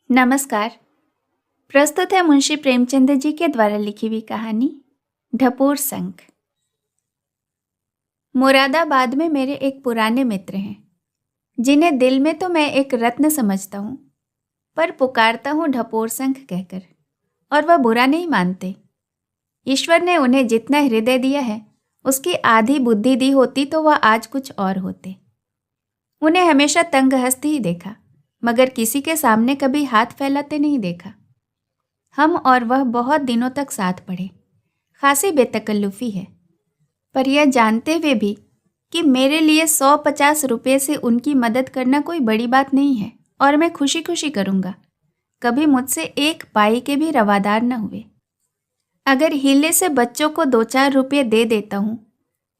नमस्कार। प्रस्तुत है मुंशी प्रेमचंद जी के द्वारा लिखी हुई कहानी ढपोर संख। मुरादाबाद में मेरे एक पुराने मित्र हैं, जिन्हें दिल में तो मैं एक रत्न समझता हूँ, पर पुकारता हूँ ढपोर संख कहकर, और वह बुरा नहीं मानते। ईश्वर ने उन्हें जितना हृदय दिया है, उसकी आधी बुद्धि दी होती तो वह आज कुछ और होते। उन्हें हमेशा तंग हस्ती ही देखा, मगर किसी के सामने कभी हाथ फैलाते नहीं देखा। हम और वह बहुत दिनों तक साथ पढ़े, खासी बेतकल्लुफ़ी है, पर यह जानते हुए भी कि मेरे लिए 150 रुपये से उनकी मदद करना कोई बड़ी बात नहीं है और मैं खुशी खुशी करूँगा। कभी मुझसे एक पाई के भी रवादार न हुए। अगर हीले से बच्चों को 2-4 रुपये दे देता हूँ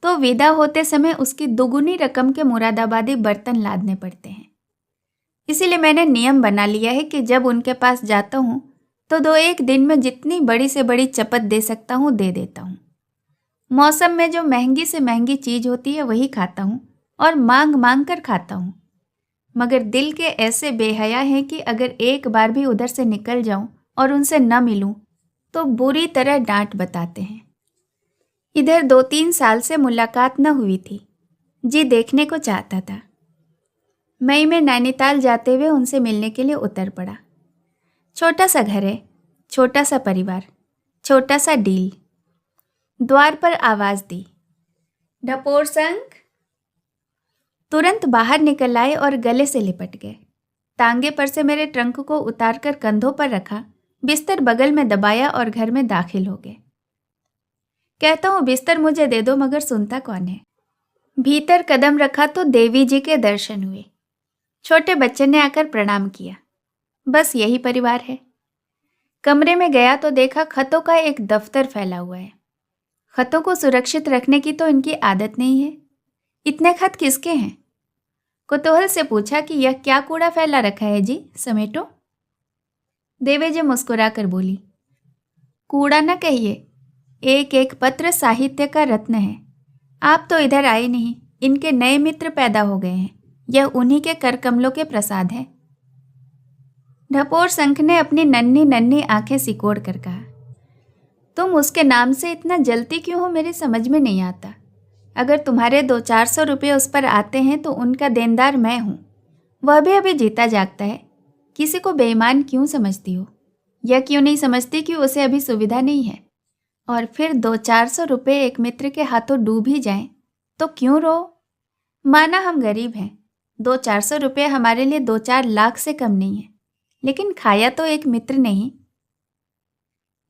तो विदा होते समय उसकी दुगुनी रकम के मुरादाबादी बर्तन लादने पड़ते हैं। इसीलिए मैंने नियम बना लिया है कि जब उनके पास जाता हूँ तो 2-1 दिन में जितनी बड़ी से बड़ी चपत दे सकता हूँ दे देता हूँ। मौसम में जो महंगी से महंगी चीज़ होती है वही खाता हूँ और मांग मांग कर खाता हूँ। मगर दिल के ऐसे बेहया हैं कि अगर एक बार भी उधर से निकल जाऊँ और उनसे न मिलूँ तो बुरी तरह डांट बताते हैं। इधर 2-3 साल से मुलाकात न हुई थी। जी देखने को चाहता था। मई में नैनीताल जाते हुए उनसे मिलने के लिए उतर पड़ा। छोटा सा घर है, छोटा सा परिवार, छोटा सा डील। द्वार पर आवाज़ दी, ढपोर संख। तुरंत बाहर निकल आए और गले से लिपट गए। तांगे पर से मेरे ट्रंक को उतारकर कंधों पर रखा, बिस्तर बगल में दबाया और घर में दाखिल हो गए। कहता हूँ बिस्तर मुझे दे दो, मगर सुनता कौन है। भीतर कदम रखा तो देवी जी के दर्शन हुए। छोटे बच्चे ने आकर प्रणाम किया। बस यही परिवार है। कमरे में गया तो देखा खतों का एक दफ्तर फैला हुआ है। खतों को सुरक्षित रखने की तो इनकी आदत नहीं है। इतने खत किसके हैं? कुतूहल से पूछा कि यह क्या कूड़ा फैला रखा है जी, समेटो। देवी जी मुस्कुरा कर बोली, कूड़ा न कहिए, एक एक पत्र साहित्य का रत्न है। आप तो इधर आए नहीं, इनके नए मित्र पैदा हो गए हैं। यह उन्हीं के कर कमलों के प्रसाद है। ढपोर संख ने अपनी नन्ही नन्ही आंखें सिकोड़ कर कहा, तुम उसके नाम से इतना जलती क्यों हो, मेरी समझ में नहीं आता। अगर तुम्हारे 200-400 रुपये उस पर आते हैं तो उनका देनदार मैं हूँ। वह भी अभी जीता जागता है। किसी को बेईमान क्यों समझती हो? यह क्यों नहीं समझती कि उसे अभी सुविधा नहीं है? और फिर 200-400 रुपये एक मित्र के हाथों डूब ही जाएं तो क्यों रो? माना हम गरीब हैं, 200-400 रुपये हमारे लिए 2-4 लाख से कम नहीं है, लेकिन खाया तो एक मित्र नहीं।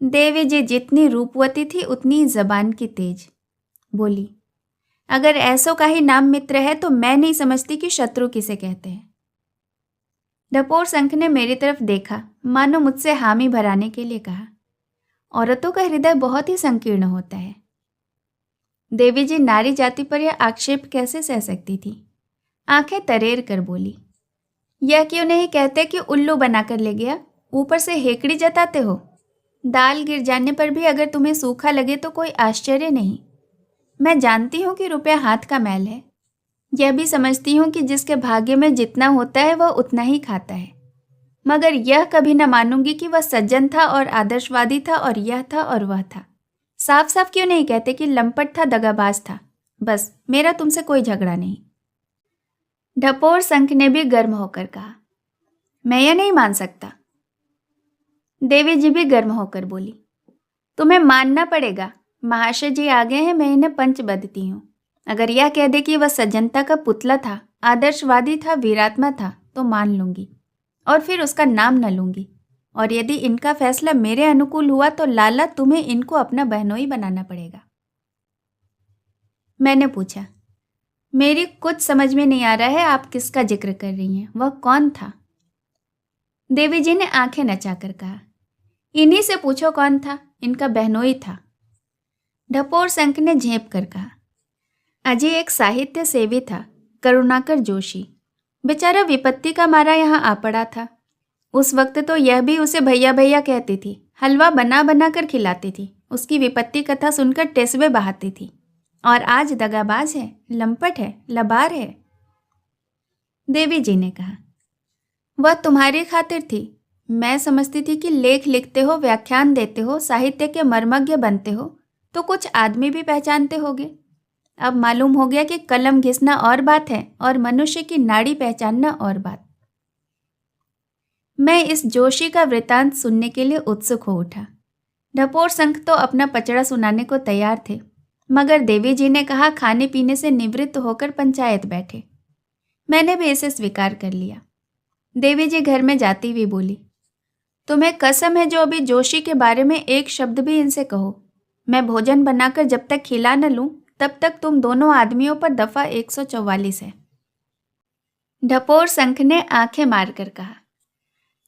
देवी जी जितनी रूपवती थी उतनी जबान की तेज। बोली, अगर ऐसों का ही नाम मित्र है तो मैं नहीं समझती कि शत्रु किसे कहते हैं। ढपोर संख ने मेरी तरफ देखा, मानो मुझसे हामी भराने के लिए कहा, औरतों का हृदय बहुत ही संकीर्ण होता है। देवी जी नारी जाति पर यह आक्षेप कैसे सह सकती थी? आंखें तरेर कर बोली, यह क्यों नहीं कहते कि उल्लू बनाकर ले गया, ऊपर से हेकड़ी जताते हो। दाल गिर जाने पर भी अगर तुम्हें सूखा लगे तो कोई आश्चर्य नहीं। मैं जानती हूँ कि रुपया हाथ का मैल है। यह भी समझती हूँ कि जिसके भाग्य में जितना होता है वह उतना ही खाता है, मगर यह कभी न मानूंगी कि वह सज्जन था और आदर्शवादी था और यह था और वह था। साफ साफ क्यों नहीं कहते कि लंपट था, दगाबाज था। बस, मेरा तुमसे कोई झगड़ा नहीं। ढपोर संख ने भी गर्म होकर कहा, मैं यह नहीं मान सकता। देवी जी भी गर्म होकर बोली, तुम्हें मानना पड़ेगा। महाशय जी आ गए हैं, मैं इन्हें पंच बदती हूँ। अगर यह कह दे कि वह सज्जनता का पुतला था, आदर्शवादी था, वीरात्मा था, तो मान लूंगी और फिर उसका नाम न लूंगी। और यदि इनका फैसला मेरे अनुकूल हुआ तो लाला तुम्हें इनको अपना बहनोई बनाना पड़ेगा। मैंने पूछा, मेरी कुछ समझ में नहीं आ रहा है, आप किसका जिक्र कर रही हैं? वह कौन था? देवी जी ने आंखें नचाकर कहा, इन्हीं से पूछो कौन था। इनका बहनोई था। ढपोर संख ने झेप कर कहा, अजय एक साहित्य सेवी था, करुणाकर जोशी। बेचारा विपत्ति का मारा यहाँ आ पड़ा था। उस वक्त तो यह भी उसे भैया भैया कहती थी, हलवा बना बना कर खिलाती थी, उसकी विपत्ति कथा सुनकर टेसवे बहाती थी। और आज दगाबाज है, लंपट है, लबार है। देवी जी ने कहा, वह तुम्हारी खातिर थी, मैं समझती थी कि लेख लिखते हो, व्याख्यान देते हो, साहित्य के मर्मज्ञ बनते हो तो कुछ आदमी भी पहचानते होगे। अब मालूम हो गया कि कलम घिसना और बात है और मनुष्य की नाड़ी पहचानना और बात। मैं इस जोशी का वृतांत सुनने के लिए उत्सुक हो उठा। ढपोर संख तो अपना पचड़ा सुनाने को तैयार थे, मगर देवी जी ने कहा खाने पीने से निवृत्त होकर पंचायत बैठे। मैंने भी इसे स्वीकार कर लिया। देवी जी घर में जाती हुई बोली, तुम्हें कसम है जो अभी जोशी के बारे में एक शब्द भी इनसे कहो, मैं भोजन बनाकर जब तक खिला न लूं तब तक तुम दोनों आदमियों पर दफा 144 है। ढपोर संख ने आंखें मारकर कहा,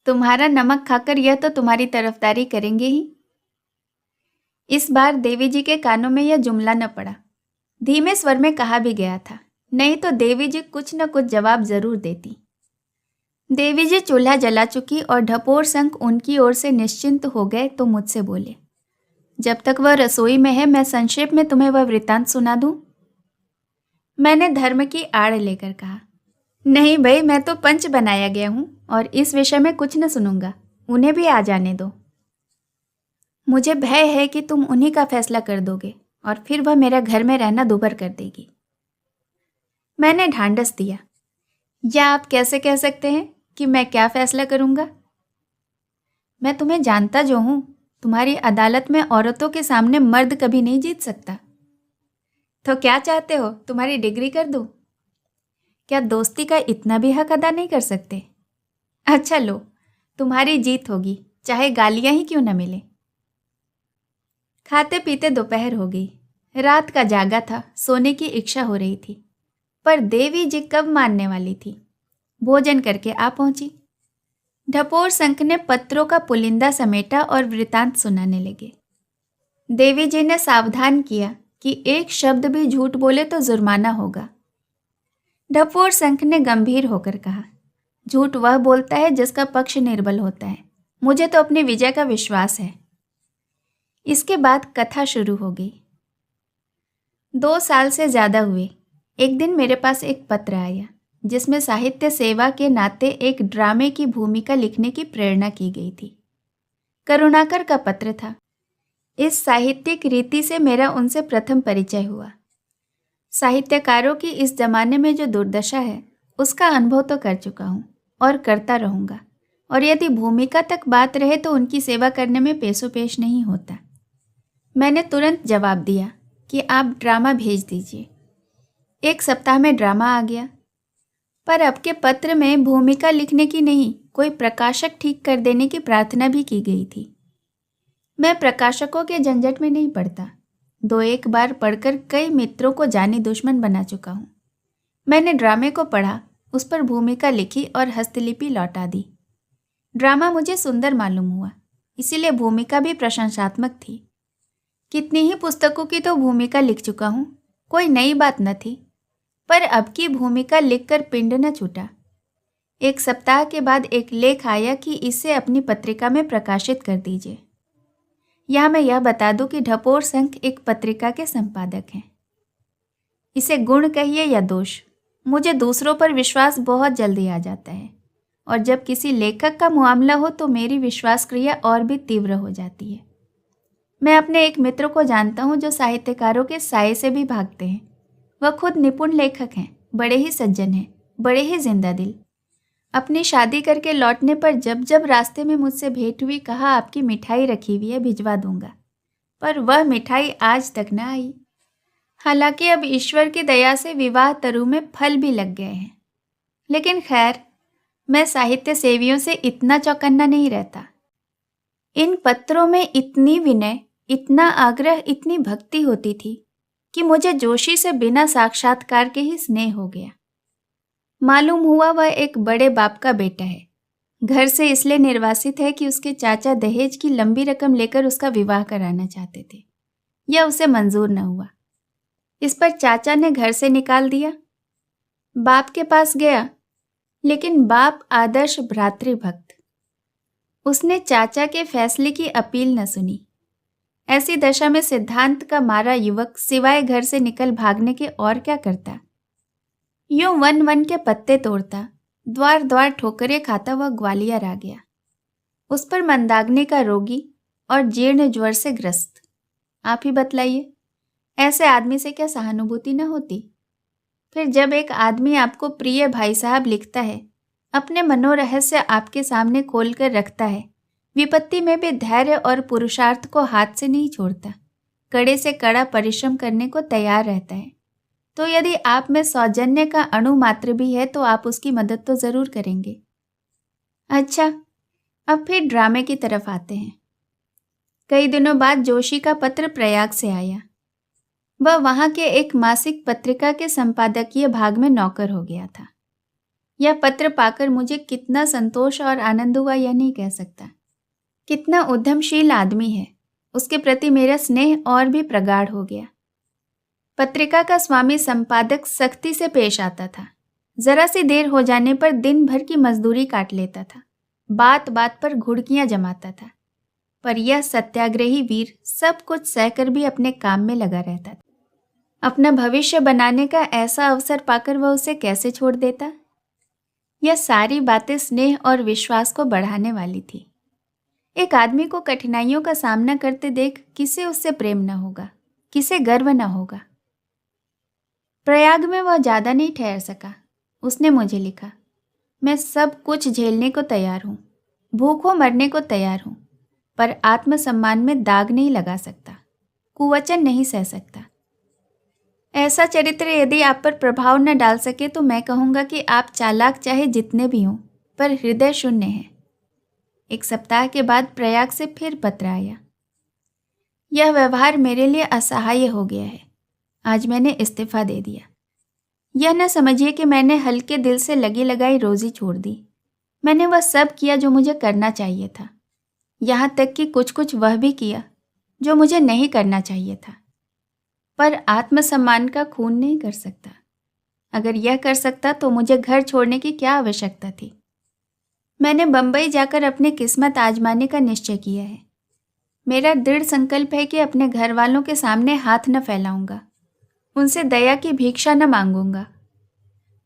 तुम्हारा नमक खाकर यह तो तुम्हारी तरफदारी करेंगे ही। इस बार देवी जी के कानों में यह जुमला न पड़ा। धीमे स्वर में कहा भी गया था, नहीं तो देवी जी कुछ न कुछ जवाब जरूर देती। देवी जी चूल्हा जला चुकी और ढपोर संख उनकी ओर से निश्चिंत हो गए तो मुझसे बोले, जब तक वह रसोई में है मैं संक्षेप में तुम्हें वह वृतांत सुना दूं। मैंने धर्म की आड़ लेकर कहा, नहीं भाई, मैं तो पंच बनाया गया हूं और इस विषय में कुछ न सुनूंगा, उन्हें भी आ जाने दो। मुझे भय है कि तुम उन्हीं का फैसला कर दोगे और फिर वह मेरे घर में रहना दुभर कर देगी। मैंने ढांढस दिया, या आप कैसे कह सकते हैं कि मैं क्या फैसला करूंगा? मैं तुम्हें जानता जो हूं, तुम्हारी अदालत में औरतों के सामने मर्द कभी नहीं जीत सकता। तो क्या चाहते हो, तुम्हारी डिग्री कर दूं? क्या दोस्ती का इतना भी हक अदा नहीं कर सकते? अच्छा लो, तुम्हारी जीत होगी, चाहे गालियां ही क्यों न मिले। खाते पीते दोपहर हो गई। रात का जागा था, सोने की इच्छा हो रही थी, पर देवी जी कब मानने वाली थी। भोजन करके आ पहुंची। ढपोर संख ने पत्रों का पुलिंदा समेटा और वृतांत सुनाने लगे। देवी जी ने सावधान किया कि एक शब्द भी झूठ बोले तो जुर्माना होगा। ढपोर संख ने गंभीर होकर कहा, झूठ वह बोलता है जिसका पक्ष निर्बल होता है, मुझे तो अपनी विजय का विश्वास है। इसके बाद कथा शुरू हो गई। 2 साल से ज्यादा हुए। एक दिन मेरे पास एक पत्र आया जिसमें साहित्य सेवा के नाते एक ड्रामे की भूमिका लिखने की प्रेरणा की गई थी। करुणाकर का पत्र था। इस साहित्यिक रीति से मेरा उनसे प्रथम परिचय हुआ। साहित्यकारों की इस जमाने में जो दुर्दशा है उसका अनुभव तो कर चुका हूँ और करता रहूँगा, और यदि भूमिका तक बात रहे तो उनकी सेवा करने में पेशो पेश नहीं होता। मैंने तुरंत जवाब दिया कि आप ड्रामा भेज दीजिए। 1 सप्ताह में ड्रामा आ गया, पर अब के पत्र में भूमिका लिखने की नहीं, कोई प्रकाशक ठीक कर देने की प्रार्थना भी की गई थी। मैं प्रकाशकों के झंझट में नहीं पड़ता। 2-1 बार पढ़कर कई मित्रों को जानी दुश्मन बना चुका हूँ। मैंने ड्रामे को पढ़ा, उस पर भूमिका लिखी और हस्तलिपि लौटा दी। ड्रामा मुझे सुंदर मालूम हुआ, इसीलिए भूमिका भी प्रशंसात्मक थी। कितनी ही पुस्तकों की तो भूमिका लिख चुका हूँ, कोई नई बात न थी, पर अब की भूमिका लिखकर पिंड न छूटा। 1 सप्ताह के बाद एक लेख आया कि इसे अपनी पत्रिका में प्रकाशित कर दीजिए। यहाँ मैं यह बता दूं कि ढपोर संख एक पत्रिका के संपादक हैं। इसे गुण कहिए या दोष, मुझे दूसरों पर विश्वास बहुत जल्दी आ जाता है, और जब किसी लेखक का मामला हो तो मेरी विश्वास क्रिया और भी तीव्र हो जाती है। मैं अपने एक मित्र को जानता हूँ जो साहित्यकारों के साये से भी भागते हैं। वह खुद निपुण लेखक हैं, बड़े ही सज्जन हैं, बड़े ही जिंदा दिल। अपनी शादी करके लौटने पर जब जब रास्ते में मुझसे भेंट हुई, कहा आपकी मिठाई रखी हुई है, भिजवा दूंगा, पर वह मिठाई आज तक न आई। हालांकि अब ईश्वर की दया से विवाह तरु में फल भी लग गए हैं, लेकिन खैर, मैं साहित्य सेवियों से इतना चौकन्ना नहीं रहता। इन पत्रों में इतनी विनय, इतना आग्रह, इतनी भक्ति होती थी कि मुझे जोशी से बिना साक्षात्कार के ही स्नेह हो गया। मालूम हुआ वह एक बड़े बाप का बेटा है। घर से इसलिए निर्वासित है कि उसके चाचा दहेज की लंबी रकम लेकर उसका विवाह कराना चाहते थे। यह उसे मंजूर न हुआ। इस पर चाचा ने घर से निकाल दिया। बाप के पास गया, लेकिन बाप आदर्श भ्रातृभक्त। उसने चाचा के फैसले की अपील न सुनी। ऐसी दशा में सिद्धांत का मारा युवक सिवाय घर से निकल भागने के और क्या करता। यूं वन वन के पत्ते तोड़ता, द्वार द्वार ठोकरें खाता वह ग्वालियर आ गया। उस पर मंदाग्नि का रोगी और जीर्ण ज्वर से ग्रस्त। आप ही बतलाइए, ऐसे आदमी से क्या सहानुभूति न होती? फिर जब एक आदमी आपको प्रिय भाई साहब लिखता है, अपने मनोरहस्य आपके सामने खोलकर रखता है, विपत्ति में भी धैर्य और पुरुषार्थ को हाथ से नहीं छोड़ता, कड़े से कड़ा परिश्रम करने को तैयार रहता है, तो यदि आप में सौजन्य का अणु मात्र भी है तो आप उसकी मदद तो जरूर करेंगे। अच्छा, अब फिर ड्रामे की तरफ आते हैं। कई दिनों बाद जोशी का पत्र प्रयाग से आया। वह वहां के एक मासिक पत्रिका के संपादकीय भाग में नौकर हो गया था। यह पत्र पाकर मुझे कितना संतोष और आनंद हुआ यह नहीं कह सकता। कितना उद्यमशील आदमी है, उसके प्रति मेरा स्नेह और भी प्रगाढ़ हो गया। पत्रिका का स्वामी संपादक सख्ती से पेश आता था। जरा सी देर हो जाने पर दिन भर की मजदूरी काट लेता था, बात बात पर घुड़कियां जमाता था। पर यह सत्याग्रही वीर सब कुछ सहकर भी अपने काम में लगा रहता था। अपना भविष्य बनाने का ऐसा अवसर पाकर वह उसे कैसे छोड़ देता? यह सारी बातें स्नेह और विश्वास को बढ़ाने वाली थी। एक आदमी को कठिनाइयों का सामना करते देख किसे उससे प्रेम न होगा, किसे गर्व न होगा। प्रयाग में वह ज्यादा नहीं ठहर सका। उसने मुझे लिखा, मैं सब कुछ झेलने को तैयार हूँ, भूखों मरने को तैयार हूँ, पर आत्मसम्मान में दाग नहीं लगा सकता, कुवचन नहीं सह सकता। ऐसा चरित्र यदि आप पर प्रभाव न डाल सके तो मैं कहूँगा कि आप चालाक चाहे जितने भी हों, पर हृदय शून्य हैं। 1 सप्ताह के बाद प्रयाग से फिर पत्र आया। यह व्यवहार मेरे लिए असहाय हो गया है। आज मैंने इस्तीफा दे दिया। यह न समझिए कि मैंने हल्के दिल से लगी लगाई रोजी छोड़ दी। मैंने वह सब किया जो मुझे करना चाहिए था, यहाँ तक कि कुछ कुछ वह भी किया जो मुझे नहीं करना चाहिए था। पर आत्मसम्मान का खून नहीं कर सकता। अगर यह कर सकता तो मुझे घर छोड़ने की क्या आवश्यकता थी? मैंने बंबई जाकर अपनी किस्मत आजमाने का निश्चय किया है। मेरा दृढ़ संकल्प है कि अपने घर वालों के सामने हाथ न फैलाऊंगा, उनसे दया की भिक्षा न मांगूंगा।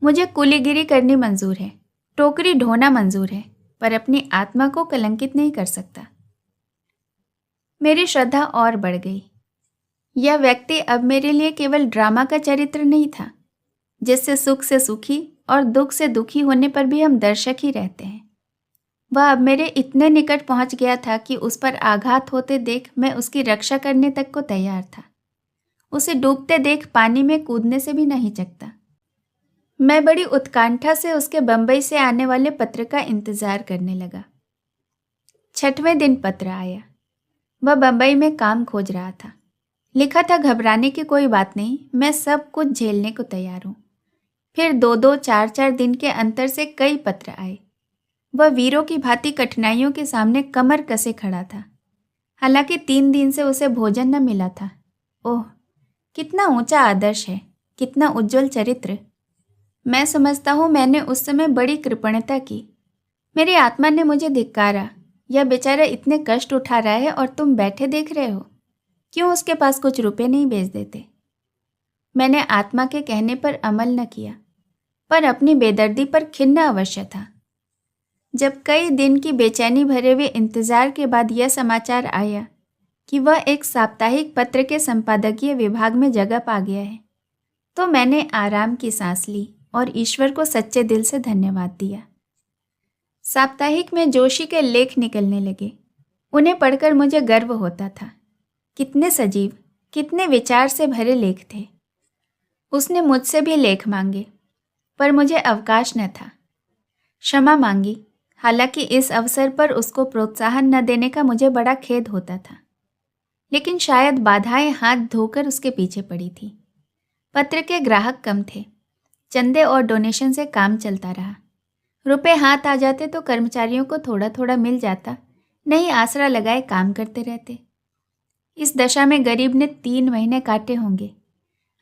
मुझे कुलीगिरी करनी मंजूर है, टोकरी ढोना मंजूर है, पर अपनी आत्मा को कलंकित नहीं कर सकता। मेरी श्रद्धा और बढ़ गई। यह व्यक्ति अब मेरे लिए केवल ड्रामा का चरित्र नहीं था, जिससे सुख से सुखी और दुख से दुखी होने पर भी हम दर्शक ही रहते हैं। वह अब मेरे इतने निकट पहुंच गया था कि उस पर आघात होते देख मैं उसकी रक्षा करने तक को तैयार था। उसे डूबते देख पानी में कूदने से भी नहीं चकता। मैं बड़ी उत्कंठा से उसके बंबई से आने वाले पत्र का इंतजार करने लगा। 6वें दिन पत्र आया। वह बंबई में काम खोज रहा था। लिखा था, घबराने की कोई बात नहीं, मैं सब कुछ झेलने को तैयार हूँ। फिर 2-2, 4-4 दिन के अंतर से कई पत्र आए। वह वीरों की भांति कठिनाइयों के सामने कमर कसे खड़ा था। हालांकि 3 दिन से उसे भोजन न मिला था। ओह, कितना ऊंचा आदर्श है, कितना उज्जवल चरित्र। मैं समझता हूँ मैंने उस समय बड़ी कृपणता की। मेरी आत्मा ने मुझे धिक्कारा। यह बेचारा इतने कष्ट उठा रहा है और तुम बैठे देख रहे हो। क्यों उसके पास कुछ रुपए नहीं भेज देते? मैंने आत्मा के कहने पर अमल न किया, पर अपनी बेदर्दी पर खिन्न अवश्य था। जब कई दिन की बेचैनी भरे हुए इंतजार के बाद यह समाचार आया कि वह एक साप्ताहिक पत्र के संपादकीय विभाग में जगह पा गया है, तो मैंने आराम की सांस ली और ईश्वर को सच्चे दिल से धन्यवाद दिया। साप्ताहिक में जोशी के लेख निकलने लगे। उन्हें पढ़कर मुझे गर्व होता था। कितने सजीव, कितने विचार से भरे लेख थे। उसने मुझसे भी लेख मांगे, पर मुझे अवकाश न था। क्षमा मांगी, हालांकि इस अवसर पर उसको प्रोत्साहन न देने का मुझे बड़ा खेद होता था। लेकिन शायद बाधाएं हाथ धोकर उसके पीछे पड़ी थी। पत्र के ग्राहक कम थे। चंदे और डोनेशन से काम चलता रहा। रुपए हाथ आ जाते तो कर्मचारियों को थोड़ा थोड़ा मिल जाता, नहीं आसरा लगाए काम करते रहते। इस दशा में गरीब ने 3 महीने काटे होंगे।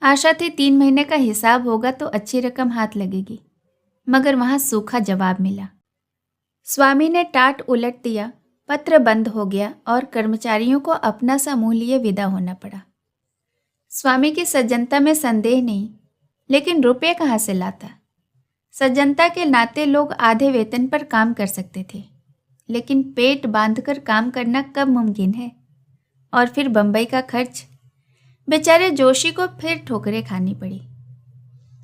आशा थी 3 महीने का हिसाब होगा तो अच्छी रकम हाथ लगेगी, मगर वहां सूखा जवाब मिला। स्वामी ने टाट उलट दिया, पत्र बंद हो गया और कर्मचारियों को अपना सा मुंह लिए विदा होना पड़ा। स्वामी की सज्जनता में संदेह नहीं, लेकिन रुपये कहाँ से लाता? सज्जनता के नाते लोग आधे वेतन पर काम कर सकते थे, लेकिन पेट बांधकर काम करना कब मुमकिन है? और फिर बम्बई का खर्च। बेचारे जोशी को फिर ठोकरें खानी पड़ी।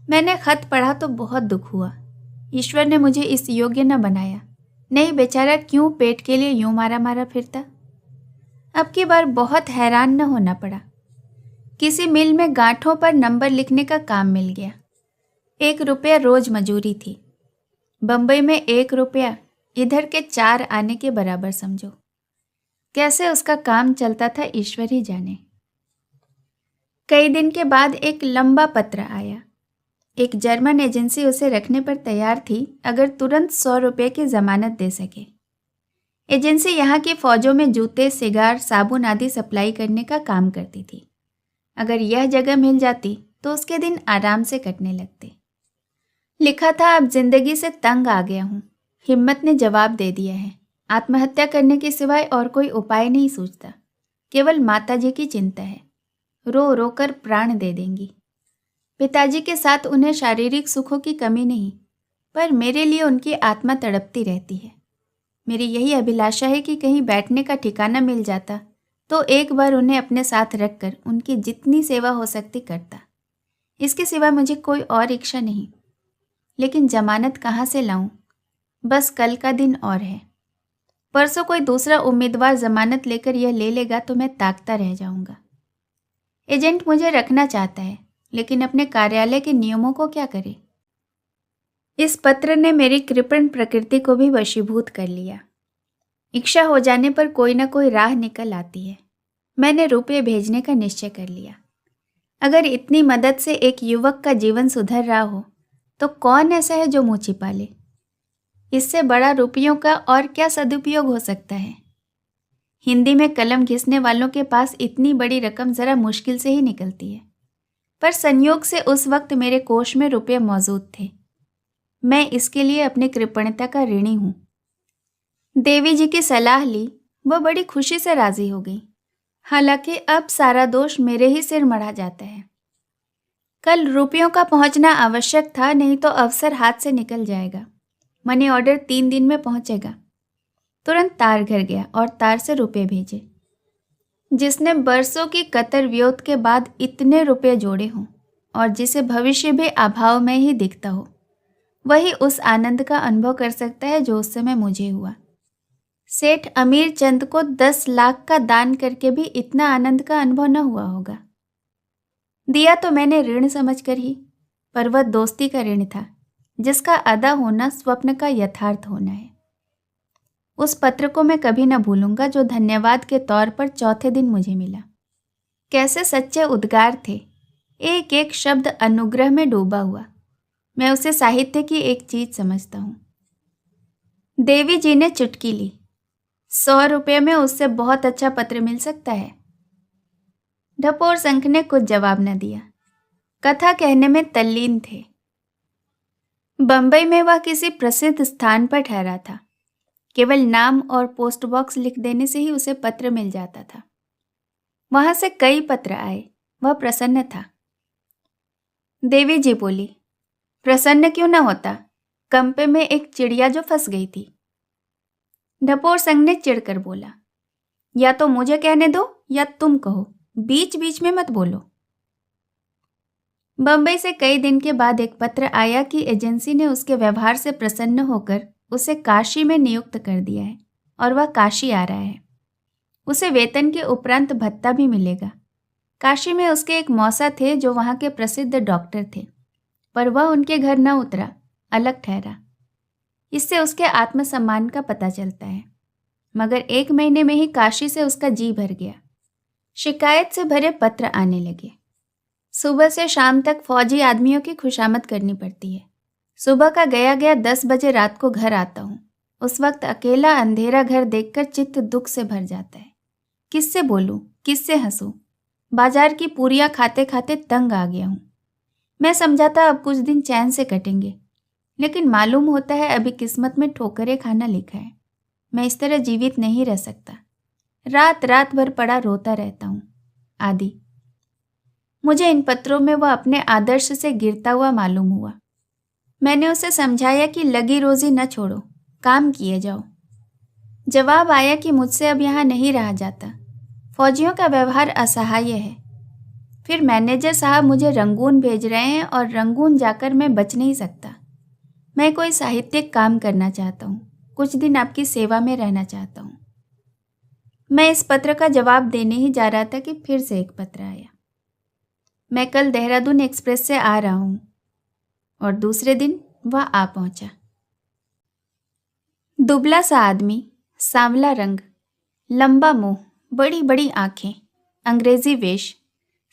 मैंने खत पढ़ा तो बहुत दुख हुआ। ईश्वर ने मुझे इस योग्य न बनाया, नहीं बेचारा क्यों पेट के लिए यूं मारा मारा फिरता। अब की बार बहुत हैरान न होना पड़ा। किसी मिल में गांठों पर नंबर लिखने का काम मिल गया। 1 रुपया रोज मजूरी थी। बम्बई में 1 रुपया इधर के 4 आने के बराबर समझो। कैसे उसका काम चलता था ईश्वर ही जाने। कई दिन के बाद एक लंबा पत्र आया। एक जर्मन एजेंसी उसे रखने पर तैयार थी अगर तुरंत 100 रुपये की जमानत दे सके। एजेंसी यहाँ की फौजों में जूते, सिगार, साबुन आदि सप्लाई करने का काम करती थी। अगर यह जगह मिल जाती तो उसके दिन आराम से कटने लगते। लिखा था, अब जिंदगी से तंग आ गया हूँ। हिम्मत ने जवाब दे दिया है। आत्महत्या करने के सिवाय और कोई उपाय नहीं सूझता। केवल माताजी की चिंता है। रो रो कर प्राण दे देंगी। पिताजी के साथ उन्हें शारीरिक सुखों की कमी नहीं, पर मेरे लिए उनकी आत्मा तड़पती रहती है। मेरी यही अभिलाषा है कि कहीं बैठने का ठिकाना मिल जाता तो एक बार उन्हें अपने साथ रखकर उनकी जितनी सेवा हो सकती करता। इसके सिवा मुझे कोई और इच्छा नहीं। लेकिन जमानत कहाँ से लाऊं? बस कल का दिन और है। परसों कोई दूसरा उम्मीदवार जमानत लेकर यह ले लेगा तो मैं ताकता रह जाऊंगा। एजेंट मुझे रखना चाहता है, लेकिन अपने कार्यालय के नियमों को क्या करे? इस पत्र ने मेरी कृपण प्रकृति को भी वशीभूत कर लिया। इच्छा हो जाने पर कोई न कोई राह निकल आती है। मैंने रुपये भेजने का निश्चय कर लिया। अगर इतनी मदद से एक युवक का जीवन सुधर रहा हो तो कौन ऐसा है जो मुँह छिपा ले? इससे बड़ा रुपयों का और क्या सदुपयोग हो सकता है? हिंदी में कलम घिसने वालों के पास इतनी बड़ी रकम जरा मुश्किल से ही निकलती है, पर संयोग से उस वक्त मेरे कोष में रुपये मौजूद थे। मैं इसके लिए अपनी कृपणता का ऋणी हूँ। देवी जी की सलाह ली, वह बड़ी खुशी से राजी हो गई। हालांकि अब सारा दोष मेरे ही सिर मढ़ा जाता है। कल रुपयों का पहुंचना आवश्यक था, नहीं तो अवसर हाथ से निकल जाएगा। मनी ऑर्डर 3 दिन में पहुंचेगा। तुरंत तार घर गया और तार से रुपये भेजे। जिसने बरसों की कतर व्योत के बाद इतने रुपये जोड़े हों और जिसे भविष्य भी अभाव में ही दिखता हो, वही उस आनंद का अनुभव कर सकता है जो उस समय मुझे हुआ। सेठ अमीर चंद को 10 लाख का दान करके भी इतना आनंद का अनुभव न हुआ होगा। दिया तो मैंने ऋण समझकर ही, पर वह दोस्ती का ऋण था जिसका अदा होना स्वप्न का यथार्थ होना है। उस पत्र को मैं कभी न भूलूंगा जो धन्यवाद के तौर पर चौथे दिन मुझे मिला। कैसे सच्चे उद्गार थे, एक एक शब्द अनुग्रह में डूबा हुआ। मैं उसे साहित्य की एक चीज समझता हूँ। देवी जी ने चुटकी ली। 100 रुपये में उससे बहुत अच्छा पत्र मिल सकता है। ढपोर संख ने कुछ जवाब न दिया। कथा कहने में तल्लीन थे। बंबई में वह किसी प्रसिद्ध स्थान पर ठहरा था। केवल नाम और पोस्ट बॉक्स लिख देने से ही उसे पत्र मिल जाता था। वहां से कई पत्र आए। वह प्रसन्न था। देवी जी बोली, प्रसन्न क्यों न होता? कंपे में एक चिड़िया जो फंस गई थी। ढपोर संघ ने चिढ़कर बोला, या तो मुझे कहने दो या तुम कहो, बीच बीच में मत बोलो। बंबई से कई दिन के बाद एक पत्र आया कि एजेंसी ने उसके व्यवहार से प्रसन्न होकर उसे काशी में नियुक्त कर दिया है और वह काशी आ रहा है। उसे वेतन के उपरांत भत्ता भी मिलेगा। काशी में उसके एक मौसा थे जो वहाँ के प्रसिद्ध डॉक्टर थे, पर वह उनके घर न उतरा, अलग ठहरा। इससे उसके आत्मसम्मान का पता चलता है। मगर 1 महीने में ही काशी से उसका जी भर गया। शिकायत से भरे पत्र आने लगे। सुबह से शाम तक फौजी आदमियों की खुशामद करनी पड़ती है। सुबह का गया गया 10 बजे रात को घर आता हूँ। उस वक्त अकेला अंधेरा घर देखकर चित्त दुख से भर जाता है। किससे बोलूँ, किससे हंसूं? बाजार की पूरियां खाते खाते तंग आ गया हूँ। मैं समझा था अब कुछ दिन चैन से कटेंगे, लेकिन मालूम होता है अभी किस्मत में ठोकरें खाना लिखा है। मैं इस तरह जीवित नहीं रह सकता। रात रात भर पड़ा रोता रहता हूँ। आदि। मुझे इन पत्रों में वह अपने आदर्श से गिरता हुआ मालूम हुआ। मैंने उसे समझाया कि लगी रोजी न छोड़ो, काम किए जाओ। जवाब आया कि मुझसे अब यहाँ नहीं रहा जाता। फौजियों का व्यवहार असहाय है। फिर मैनेजर साहब मुझे रंगून भेज रहे हैं और रंगून जाकर मैं बच नहीं सकता। मैं कोई साहित्यिक काम करना चाहता हूँ। कुछ दिन आपकी सेवा में रहना चाहता हूँ। मैं इस पत्र का जवाब देने ही जा रहा था कि फिर से एक पत्र आया। मैं कल देहरादून एक्सप्रेस से आ रहा हूँ। और दूसरे दिन वह आ पहुँचा। दुबला सा आदमी, सांवला रंग, लंबा मुंह, बड़ी बड़ी आंखें, अंग्रेजी वेश,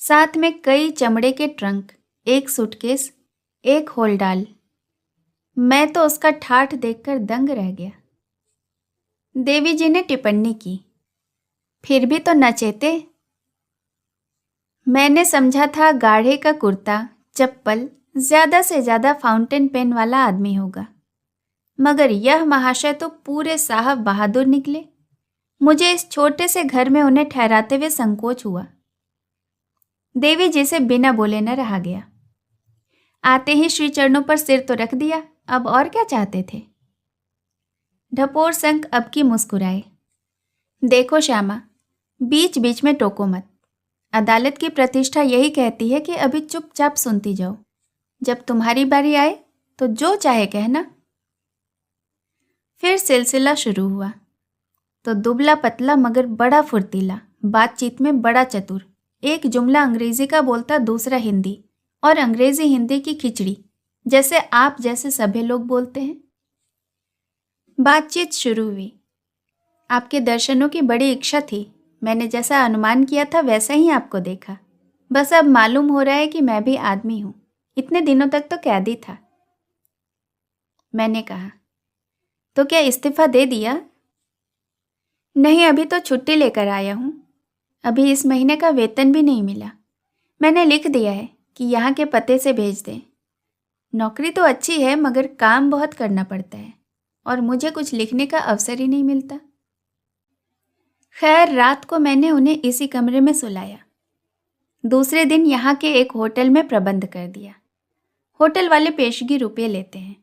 साथ में कई चमड़े के ट्रंक, एक सूटकेस, एक होलडाल। मैं तो उसका ठाठ देखकर दंग रह गया। देवी जी ने टिप्पणी की, फिर भी तो नचेते। मैंने समझा था गाढ़े का कुर्ता, चप्पल, ज्यादा से ज्यादा फाउंटेन पेन वाला आदमी होगा, मगर यह महाशय तो पूरे साहब बहादुर निकले। मुझे इस छोटे से घर में उन्हें ठहराते हुए संकोच हुआ। देवी जी से बिना बोले न रहा गया। आते ही श्री चरणों पर सिर तो रख दिया, अब और क्या चाहते थे। ढपोर संघ अब की मुस्कुराए। देखो श्यामा, बीच बीच में टोको मत। अदालत की प्रतिष्ठा यही कहती है कि अभी चुपचाप सुनती जाओ। जब तुम्हारी बारी आए तो जो चाहे कहना। फिर सिलसिला शुरू हुआ। तो दुबला पतला मगर बड़ा फुर्तीला, बातचीत में बड़ा चतुर, एक जुमला अंग्रेजी का बोलता, दूसरा हिंदी, और अंग्रेजी हिंदी की खिचड़ी, जैसे आप जैसे सभ्य लोग बोलते हैं। बातचीत शुरू हुई। आपके दर्शनों की बड़ी इच्छा थी। मैंने जैसा अनुमान किया था वैसा ही आपको देखा। बस अब मालूम हो रहा है कि मैं भी आदमी हूं। इतने दिनों तक तो कैदी था। मैंने कहा, तो क्या इस्तीफा दे दिया? नहीं, अभी तो छुट्टी लेकर आया हूं। अभी इस महीने का वेतन भी नहीं मिला। मैंने लिख दिया है कि यहाँ के पते से भेज दें। नौकरी तो अच्छी है मगर काम बहुत करना पड़ता है और मुझे कुछ लिखने का अवसर ही नहीं मिलता। खैर, रात को मैंने उन्हें इसी कमरे में सुलाया। दूसरे दिन यहाँ के एक होटल में प्रबंध कर दिया। होटल वाले पेशगी रुपये लेते हैं।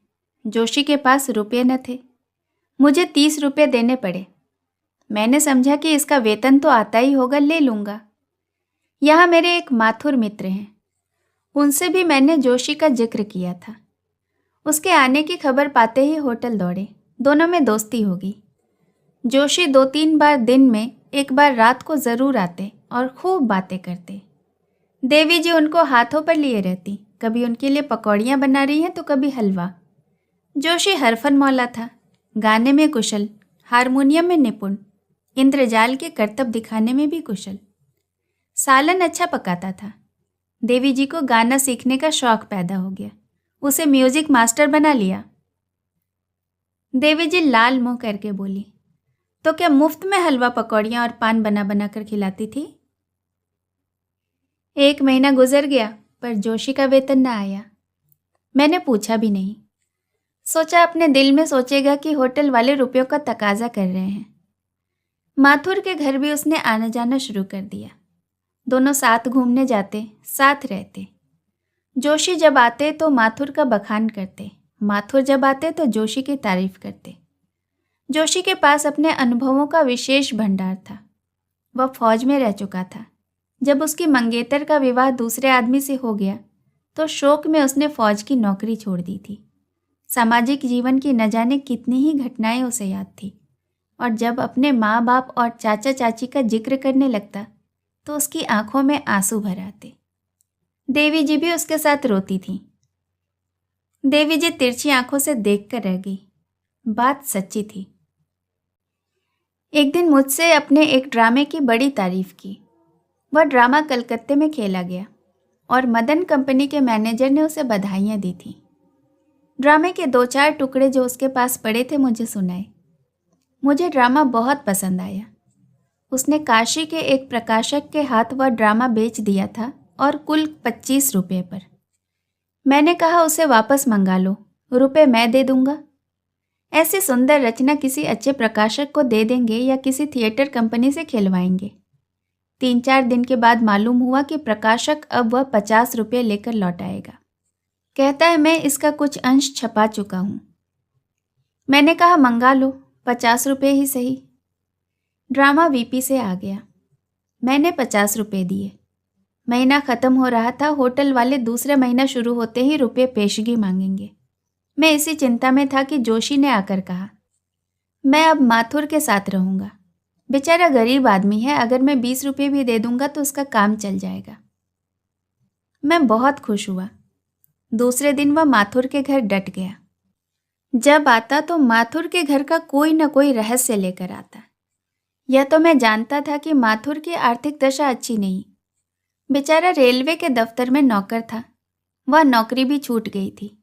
जोशी के पास रुपये न थे। मुझे 30 रुपये देने पड़े। मैंने समझा कि इसका वेतन तो आता ही होगा, ले लूँगा। यहाँ मेरे एक माथुर मित्र हैं। उनसे भी मैंने जोशी का जिक्र किया था। उसके आने की खबर पाते ही होटल दौड़े। दोनों में दोस्ती होगी। जोशी 2-3 बार दिन में, एक बार रात को ज़रूर आते और खूब बातें करते। देवी जी उनको हाथों पर लिए रहती। कभी उनके लिए पकौड़ियाँ बना रही हैं तो कभी हलवा। जोशी हरफन मौला था। गाने में कुशल, हारमोनियम में निपुण, इंद्रजाल के करतब दिखाने में भी कुशल। सालन अच्छा पकाता था। देवी जी को गाना सीखने का शौक पैदा हो गया। उसे म्यूजिक मास्टर बना लिया। देवी जी लाल मुंह करके बोली, तो क्या मुफ्त में हलवा, पकौड़ियाँ और पान बना बना कर खिलाती थी? 1 महीना गुजर गया पर जोशी का वेतन न आया। मैंने पूछा भी नहीं। सोचा अपने दिल में सोचेगा कि होटल वाले रुपयों का तकाजा कर रहे हैं। माथुर के घर भी उसने आना जाना शुरू कर दिया। दोनों साथ घूमने जाते, साथ रहते। जोशी जब आते तो माथुर का बखान करते, माथुर जब आते तो जोशी की तारीफ करते। जोशी के पास अपने अनुभवों का विशेष भंडार था। वह फौज में रह चुका था। जब उसकी मंगेतर का विवाह दूसरे आदमी से हो गया तो शोक में उसने फौज की नौकरी छोड़ दी थी। सामाजिक जीवन की न जाने कितनी ही घटनाएं उसे याद थी, और जब अपने माँ बाप और चाचा चाची का जिक्र करने लगता तो उसकी आंखों में आंसू भर आते। देवी जी भी उसके साथ रोती थी। देवी जी तिरछी आंखों से देखकर रह गई। बात सच्ची थी। एक दिन मुझसे अपने एक ड्रामे की बड़ी तारीफ की। वह ड्रामा कलकत्ते में खेला गया और मदन कंपनी के मैनेजर ने उसे बधाइयाँ दी थीं। ड्रामे के 2-4 टुकड़े जो उसके पास पड़े थे मुझे सुनाए। मुझे ड्रामा बहुत पसंद आया। उसने काशी के एक प्रकाशक के हाथ वह ड्रामा बेच दिया था और कुल 25 रुपये पर। मैंने कहा उसे वापस मंगा लो, रुपए मैं दे दूंगा। ऐसी सुंदर रचना किसी अच्छे प्रकाशक को दे देंगे या किसी थिएटर कंपनी से खिलवाएंगे। 3-4 दिन के बाद मालूम हुआ कि प्रकाशक अब वह 50 रुपये लेकर लौट आएगा। कहता है मैं इसका कुछ अंश छपा चुका हूँ। मैंने कहा मंगा लो, 50 रुपये ही सही। ड्रामा वीपी से आ गया। मैंने 50 रुपये दिए। महीना ख़त्म हो रहा था। होटल वाले दूसरे महीना शुरू होते ही रुपये पेशगी मांगेंगे। मैं इसी चिंता में था कि जोशी ने आकर कहा, मैं अब माथुर के साथ रहूँगा। बेचारा गरीब आदमी है, अगर मैं 20 रुपये भी दे दूँगा तो उसका काम चल जाएगा। मैं बहुत खुश हुआ। दूसरे दिन वह माथुर के घर डट गया। जब आता तो माथुर के घर का कोई न कोई रहस्य लेकर आता। यह तो मैं जानता था कि माथुर की आर्थिक दशा अच्छी नहीं। बेचारा रेलवे के दफ्तर में नौकर था। वह नौकरी भी छूट गई थी।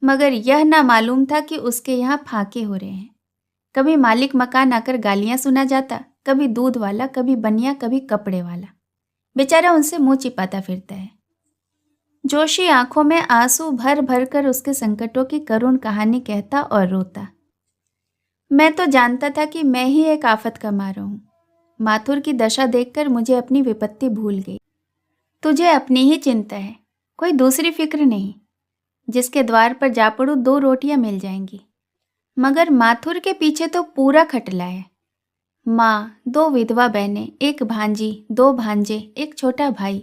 मगर यह ना मालूम था कि उसके यहाँ फाके हो रहे हैं। कभी मालिक मकान आकर गालियाँ सुना जाता, कभी दूध वाला, कभी बनिया, कभी कपड़े वाला। बेचारा उनसे मुंह छिपाता फिरता है। जोशी आंखों में आंसू भर भर कर उसके संकटों की करुण कहानी कहता और रोता। मैं तो जानता था कि मैं ही एक आफत का मारा हूँ। माथुर की दशा देखकर मुझे अपनी विपत्ति भूल गई। तुझे अपनी ही चिंता है, कोई दूसरी फिक्र नहीं। जिसके द्वार पर जा पड़ूं 2 रोटियां मिल जाएंगी। मगर माथुर के पीछे तो पूरा खटला है। माँ, 2 विधवा बहनें, 1 भांजी, 2 भांजे, 1 छोटा भाई।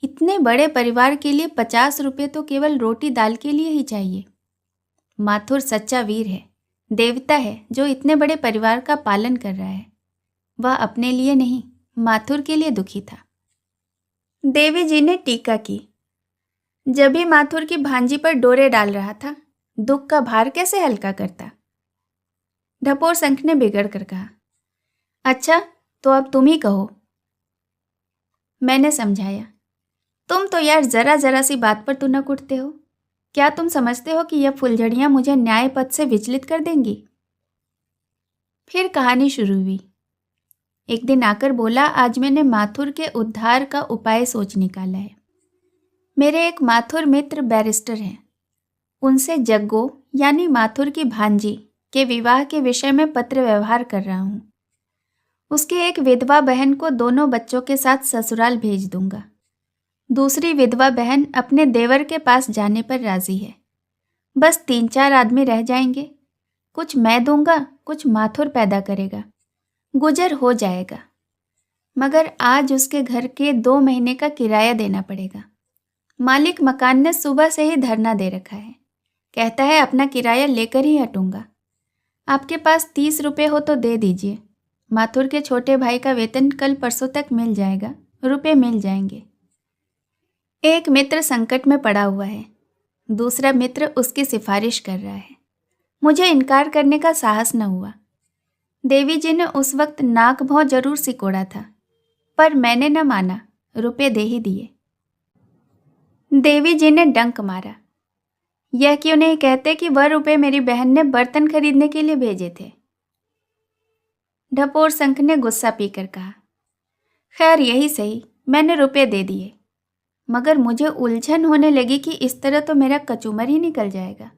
इतने बड़े परिवार के लिए 50 रुपये तो केवल रोटी दाल के लिए ही चाहिए। माथुर सच्चा वीर है, देवता है, जो इतने बड़े परिवार का पालन कर रहा है। वह अपने लिए नहीं, माथुर के लिए दुखी था। देवी जी ने टीका की। जब भी माथुर की भांजी पर डोरे डाल रहा था, दुख का भार कैसे हल्का करता। ढपोर संख ने बिगड़ कर कहा, अच्छा तो अब तुम ही कहो। मैंने समझाया, तुम तो यार जरा जरा सी बात पर तुनक उठते हो। क्या तुम समझते हो कि यह फुलझड़ियां मुझे न्याय पथ से विचलित कर देंगी। फिर कहानी शुरू हुई। एक दिन आकर बोला, आज मैंने माथुर के उद्धार का उपाय सोच निकाला है। मेरे एक माथुर मित्र बैरिस्टर हैं। उनसे जग्गो यानी माथुर की भांजी के विवाह के विषय में पत्र व्यवहार कर रहा हूँ। उसकी एक विधवा बहन को दोनों बच्चों के साथ ससुराल भेज दूंगा। दूसरी विधवा बहन अपने देवर के पास जाने पर राजी है। बस 3-4 आदमी रह जाएंगे। कुछ मैं दूंगा, कुछ माथुर पैदा करेगा, गुजर हो जाएगा। मगर आज उसके घर के 2 महीने का किराया देना पड़ेगा। मालिक मकान ने सुबह से ही धरना दे रखा है। कहता है अपना किराया लेकर ही हटूंगा। आपके पास 30 रुपये हो तो दे दीजिए। माथुर के छोटे भाई का वेतन कल परसों तक मिल जाएगा, रुपए मिल जाएंगे। एक मित्र संकट में पड़ा हुआ है, दूसरा मित्र उसकी सिफारिश कर रहा है। मुझे इनकार करने का साहस न हुआ। देवी जी ने उस वक्त नाक भौं जरूर सिकोड़ा था, पर मैंने न माना, रुपए दे ही दिए। देवी जी ने डंक मारा। यह क्यों नहीं कहते कि वह रुपए मेरी बहन ने बर्तन खरीदने के लिए भेजे थे। ढपोर संख ने गुस्सा पीकर कहा, खैर यही सही, मैंने रुपए दे दिए। मगर मुझे उलझन होने लगी कि इस तरह तो मेरा कचूमर ही निकल जाएगा।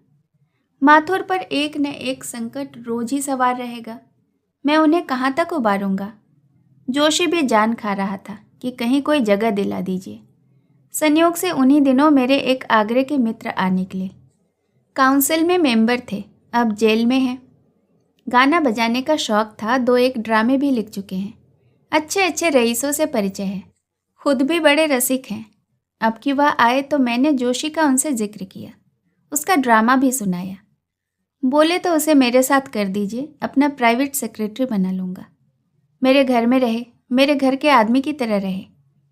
माथुर पर एक न एक संकट रोज ही सवार रहेगा। मैं उन्हें कहाँ तक उबारूंगा। जोशी भी जान खा रहा था कि कहीं कोई जगह दिला दीजिए। संयोग से उन्हीं दिनों मेरे एक आगरे के मित्र आ निकले। काउंसिल में मेंबर थे, अब जेल में हैं। गाना बजाने का शौक था, 2-1 ड्रामे भी लिख चुके हैं। अच्छे अच्छे रईसों से परिचय है, खुद भी बड़े रसिक हैं। अब कि वह आए तो मैंने जोशी का उनसे जिक्र किया, उसका ड्रामा भी सुनाया। बोले तो उसे मेरे साथ कर दीजिए, अपना प्राइवेट सेक्रेटरी बना लूँगा। मेरे घर में रहे, मेरे घर के आदमी की तरह रहे।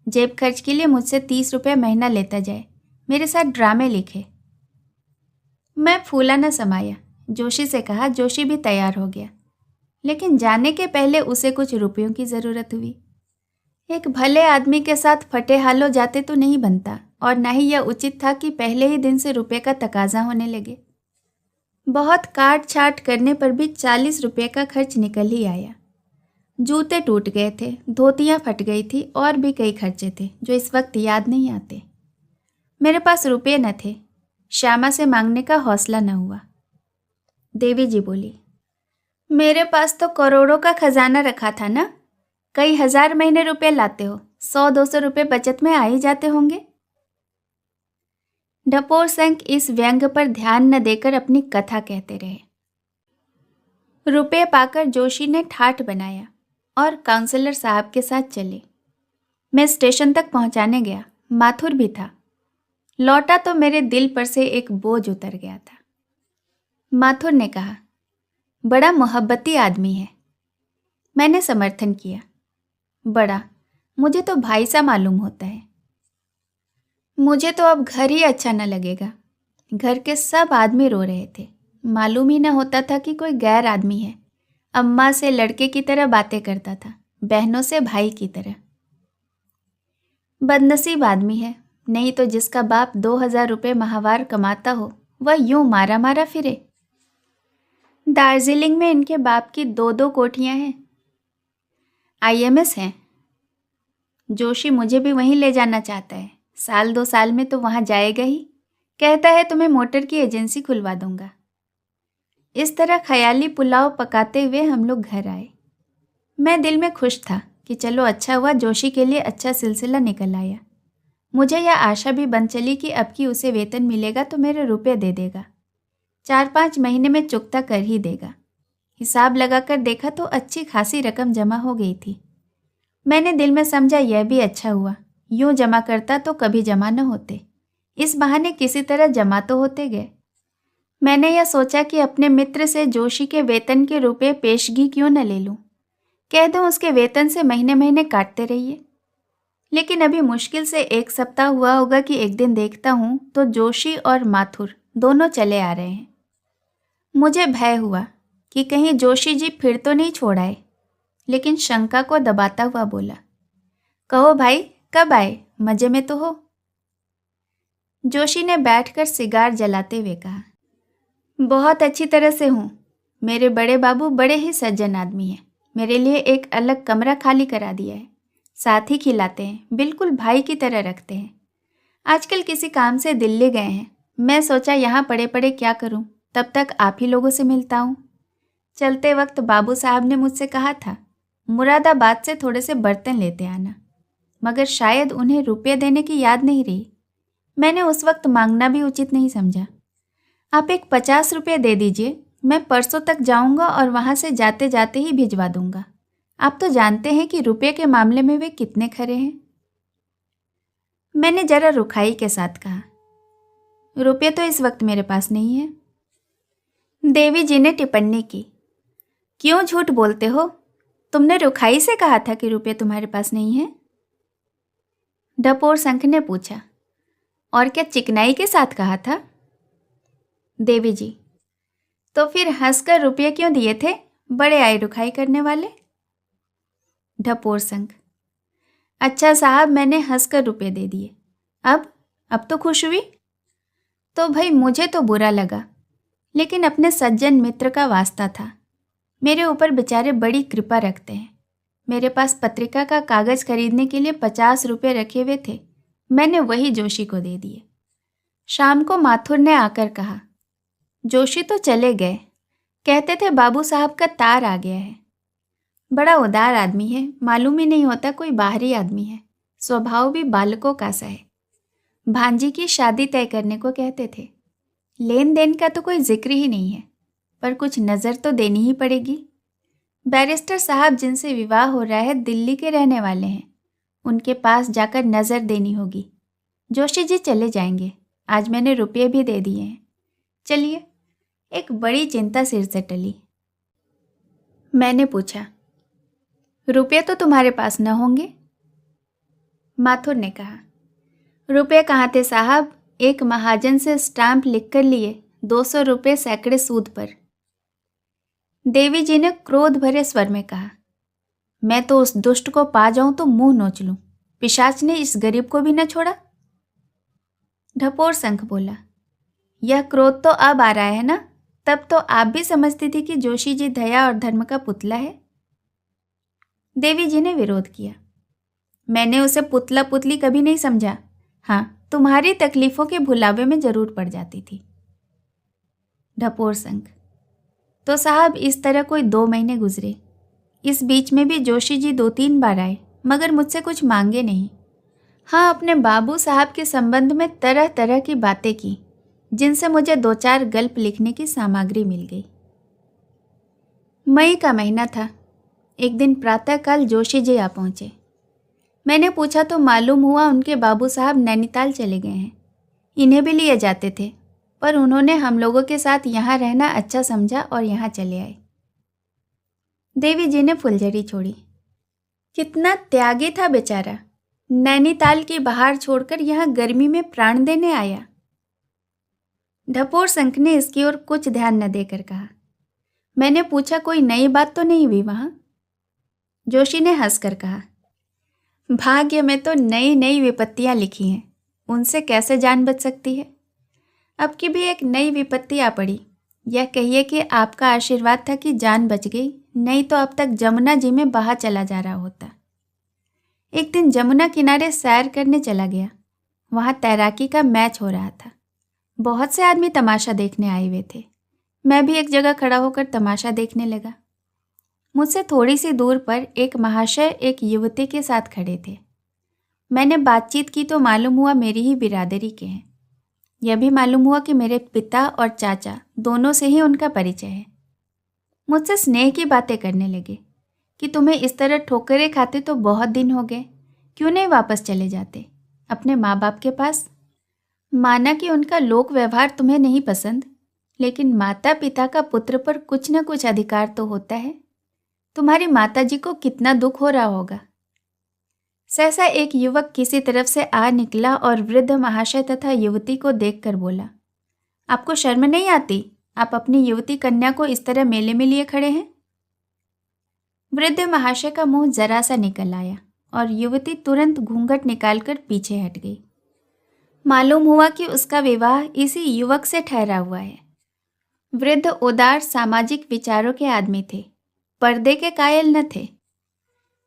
जेब खर्च के लिए मुझसे 30 रुपये महीना लेता जाए, मेरे साथ ड्रामे लिखे। मैं फूला न समाया, जोशी से कहा। जोशी भी तैयार हो गया, लेकिन जाने के पहले उसे कुछ रुपयों की ज़रूरत हुई। एक भले आदमी के साथ फटे हालों जाते तो नहीं बनता, और न ही यह उचित था कि पहले ही दिन से रुपये का तकाजा होने लगे। बहुत काट छाट करने पर भी 40 रुपये का खर्च निकल ही आया। जूते टूट गए थे, धोतियाँ फट गई थी, और भी कई खर्चे थे जो इस वक्त याद नहीं आते। मेरे पास रुपये न थे, श्यामा से मांगने का हौसला न हुआ। देवी जी बोली, मेरे पास तो करोड़ों का खजाना रखा था ना, कई हजार महीने रुपए लाते हो, 100-200 रुपये बचत में आ ही जाते होंगे। ढपोर संख इस व्यंग पर ध्यान न देकर अपनी कथा कहते रहे। रुपये पाकर जोशी ने ठाठ बनाया और काउंसलर साहब के साथ चले। मैं स्टेशन तक पहुंचाने गया। माथुर भी था। लौटा तो मेरे दिल पर से एक बोझ उतर गया था। माथुर ने कहा, बड़ा मोहब्बती आदमी है। मैंने समर्थन किया, बड़ा, मुझे तो भाई सा मालूम होता है। मुझे तो अब घर ही अच्छा न लगेगा। घर के सब आदमी रो रहे थे। मालूम ही न होता था कि कोई गैर आदमी है। अम्मा से लड़के की तरह बातें करता था, बहनों से भाई की तरह। बदनसीब आदमी है, नहीं तो जिसका बाप 2000 रुपये माहवार कमाता हो वह यूं मारा मारा फिरे। दार्जिलिंग में इनके बाप की 2-2 कोठियां हैं। IMS हैं। जोशी मुझे भी वहीं ले जाना चाहता है। 1-2 साल में तो वहां जाएगा ही। कहता है तुम्हें मोटर की एजेंसी खुलवा दूंगा। इस तरह ख्याली पुलाव पकाते हुए हम लोग घर आए। मैं दिल में खुश था कि चलो अच्छा हुआ, जोशी के लिए अच्छा सिलसिला निकल आया। मुझे यह आशा भी बन चली कि अब की उसे वेतन मिलेगा तो मेरे रुपए दे देगा। 4-5 महीने में चुकता कर ही देगा। हिसाब लगाकर देखा तो अच्छी खासी रकम जमा हो गई थी। मैंने दिल में समझा यह भी अच्छा हुआ, यूं जमा करता तो कभी जमा न होते। इस बहाने किसी तरह जमा तो होते गए। मैंने यह सोचा कि अपने मित्र से जोशी के वेतन के रुपए पेशगी क्यों न ले लूं। कह दूं उसके वेतन से महीने महीने काटते रहिए। लेकिन अभी मुश्किल से 1 सप्ताह हुआ होगा कि एक दिन देखता हूं तो जोशी और माथुर दोनों चले आ रहे हैं। मुझे भय हुआ कि कहीं जोशी जी फिर तो नहीं छोड़ आए, लेकिन शंका को दबाता हुआ बोला, कहो भाई, कब आए? मजे में तो हो? जोशी ने बैठकर सिगार जलाते हुए कहा, बहुत अच्छी तरह से हूँ। मेरे बड़े बाबू बड़े ही सज्जन आदमी हैं। मेरे लिए एक अलग कमरा खाली करा दिया है। साथ ही खिलाते हैं, बिल्कुल भाई की तरह रखते हैं। आजकल किसी काम से दिल्ली गए हैं। मैं सोचा यहाँ पड़े पड़े क्या करूँ, तब तक आप ही लोगों से मिलता हूँ। चलते वक्त बाबू साहब ने मुझसे कहा था मुरादाबाद से थोड़े से बर्तन लेते आना, मगर शायद उन्हें रुपये देने की याद नहीं रही। मैंने उस वक्त मांगना भी उचित नहीं समझा। आप एक 50 रुपये दे दीजिए, मैं परसों तक जाऊंगा और वहां से जाते जाते ही भिजवा दूंगा। आप तो जानते हैं कि रुपये के मामले में वे कितने खरे हैं। मैंने जरा रुखाई के साथ कहा, रुपये तो इस वक्त मेरे पास नहीं है। देवी जी ने टिप्पणी की, क्यों झूठ बोलते हो? तुमने रुखाई से कहा था कि रुपये तुम्हारे पास नहीं है? ढपोर शंख ने पूछा, और क्या चिकनाई के साथ कहा था? देवी जी, तो फिर हंसकर रुपये क्यों दिए थे, बड़े आए रुखाई करने वाले? ढपोर शंख, अच्छा साहब, मैंने हंसकर रुपये दे दिए। अब तो खुश हुई? तो भाई मुझे तो बुरा लगा, लेकिन अपने सज्जन मित्र का वास्ता था। मेरे ऊपर बेचारे बड़ी कृपा रखते हैं। मेरे पास पत्रिका का कागज खरीदने के लिए 50 रुपये रखे हुए थे। मैंने वही जोशी को दे दिए। शाम को माथुर ने आकर कहा, जोशी तो चले गए, कहते थे बाबू साहब का तार आ गया है। बड़ा उदार आदमी है, मालूम ही नहीं होता कोई बाहरी आदमी है। स्वभाव भी बालकों का सा है। भांजी की शादी तय करने को कहते थे। लेन देन का तो कोई जिक्र ही नहीं है, पर कुछ नज़र तो देनी ही पड़ेगी। बैरिस्टर साहब जिनसे विवाह हो रहा है दिल्ली के रहने वाले हैं, उनके पास जाकर नज़र देनी होगी। जोशी जी चले जाएंगे, आज मैंने रुपये भी दे दिए हैं। चलिए। एक बड़ी चिंता सिर से टली। मैंने पूछा, रुपये तो तुम्हारे पास न होंगे? माथुर ने कहा, रुपये कहाँ थे साहब, एक महाजन से स्टाम्प लिख कर लिए, 200 रुपये सैकड़े सूद पर। देवी जी ने क्रोध भरे स्वर में कहा, मैं तो उस दुष्ट को पा जाऊं तो मुंह नोच लूं। पिशाच ने इस गरीब को भी न छोड़ा। ढपोर शंख बोला, यह क्रोध तो अब आ रहा है ना, तब तो आप भी समझती थी कि जोशी जी दया और धर्म का पुतला है। देवी जी ने विरोध किया, मैंने उसे पुतला पुतली कभी नहीं समझा। हाँ, तुम्हारी तकलीफों के भुलावे में जरूर पड़ जाती थी। ढपोर शंख, तो साहब इस तरह कोई 2 महीने गुजरे। इस बीच में भी जोशी जी 2-3 बार आए, मगर मुझसे कुछ मांगे नहीं। हाँ, अपने बाबू साहब के संबंध में तरह तरह की बातें की, जिनसे मुझे 2-4 गल्प लिखने की सामग्री मिल गई। मई का महीना था। एक दिन प्रातःकाल जोशी जी आ पहुँचे। मैंने पूछा तो मालूम हुआ उनके बाबू साहब नैनीताल चले गए हैं। इन्हें भी लिए जाते थे, पर उन्होंने हम लोगों के साथ यहाँ रहना अच्छा समझा और यहाँ चले आए। देवी जी ने फुलझड़ी छोड़ी। कितना त्यागी था बेचारा, नैनीताल की बहार छोड़कर यहाँ गर्मी में प्राण देने आया। ढपोर संख ने इसकी ओर कुछ ध्यान न देकर कहा। मैंने पूछा कोई नई बात तो नहीं हुई वहां? जोशी ने हंसकर कहा, भाग्य में तो नई नई विपत्तियां लिखी हैं, उनसे कैसे जान बच सकती है। अब की भी एक नई विपत्ति आ पड़ी। यह कहिए कि आपका आशीर्वाद था कि जान बच गई, नहीं तो अब तक जमुना जी में बहा चला जा रहा होता। एक दिन जमुना किनारे सैर करने चला गया। वहां तैराकी का मैच हो रहा था। बहुत से आदमी तमाशा देखने आए हुए थे। मैं भी एक जगह खड़ा होकर तमाशा देखने लगा। मुझसे थोड़ी सी दूर पर एक महाशय एक युवती के साथ खड़े थे। मैंने बातचीत की तो मालूम हुआ मेरी ही बिरादरी के हैं। यह भी मालूम हुआ कि मेरे पिता और चाचा दोनों से ही उनका परिचय है। मुझसे स्नेह की बातें करने लगे कि तुम्हें इस तरह ठोकरें खाते तो बहुत दिन हो गए, क्यों नहीं वापस चले जाते अपने माँ बाप के पास। माना कि उनका लोक व्यवहार तुम्हें नहीं पसंद, लेकिन माता पिता का पुत्र पर कुछ न कुछ अधिकार तो होता है। तुम्हारी माताजी को कितना दुख हो रहा होगा। सहसा एक युवक किसी तरफ से आ निकला और वृद्ध महाशय तथा युवती को देखकर बोला, आपको शर्म नहीं आती? आप अपनी युवती कन्या को इस तरह मेले में लिए खड़े हैं। वृद्ध महाशय का मुंह जरा सा निकल आया और युवती तुरंत घूंघट निकालकर पीछे हट गई। मालूम हुआ कि उसका विवाह इसी युवक से ठहरा हुआ है। वृद्ध उदार सामाजिक विचारों के आदमी थे, पर्दे के कायल न थे।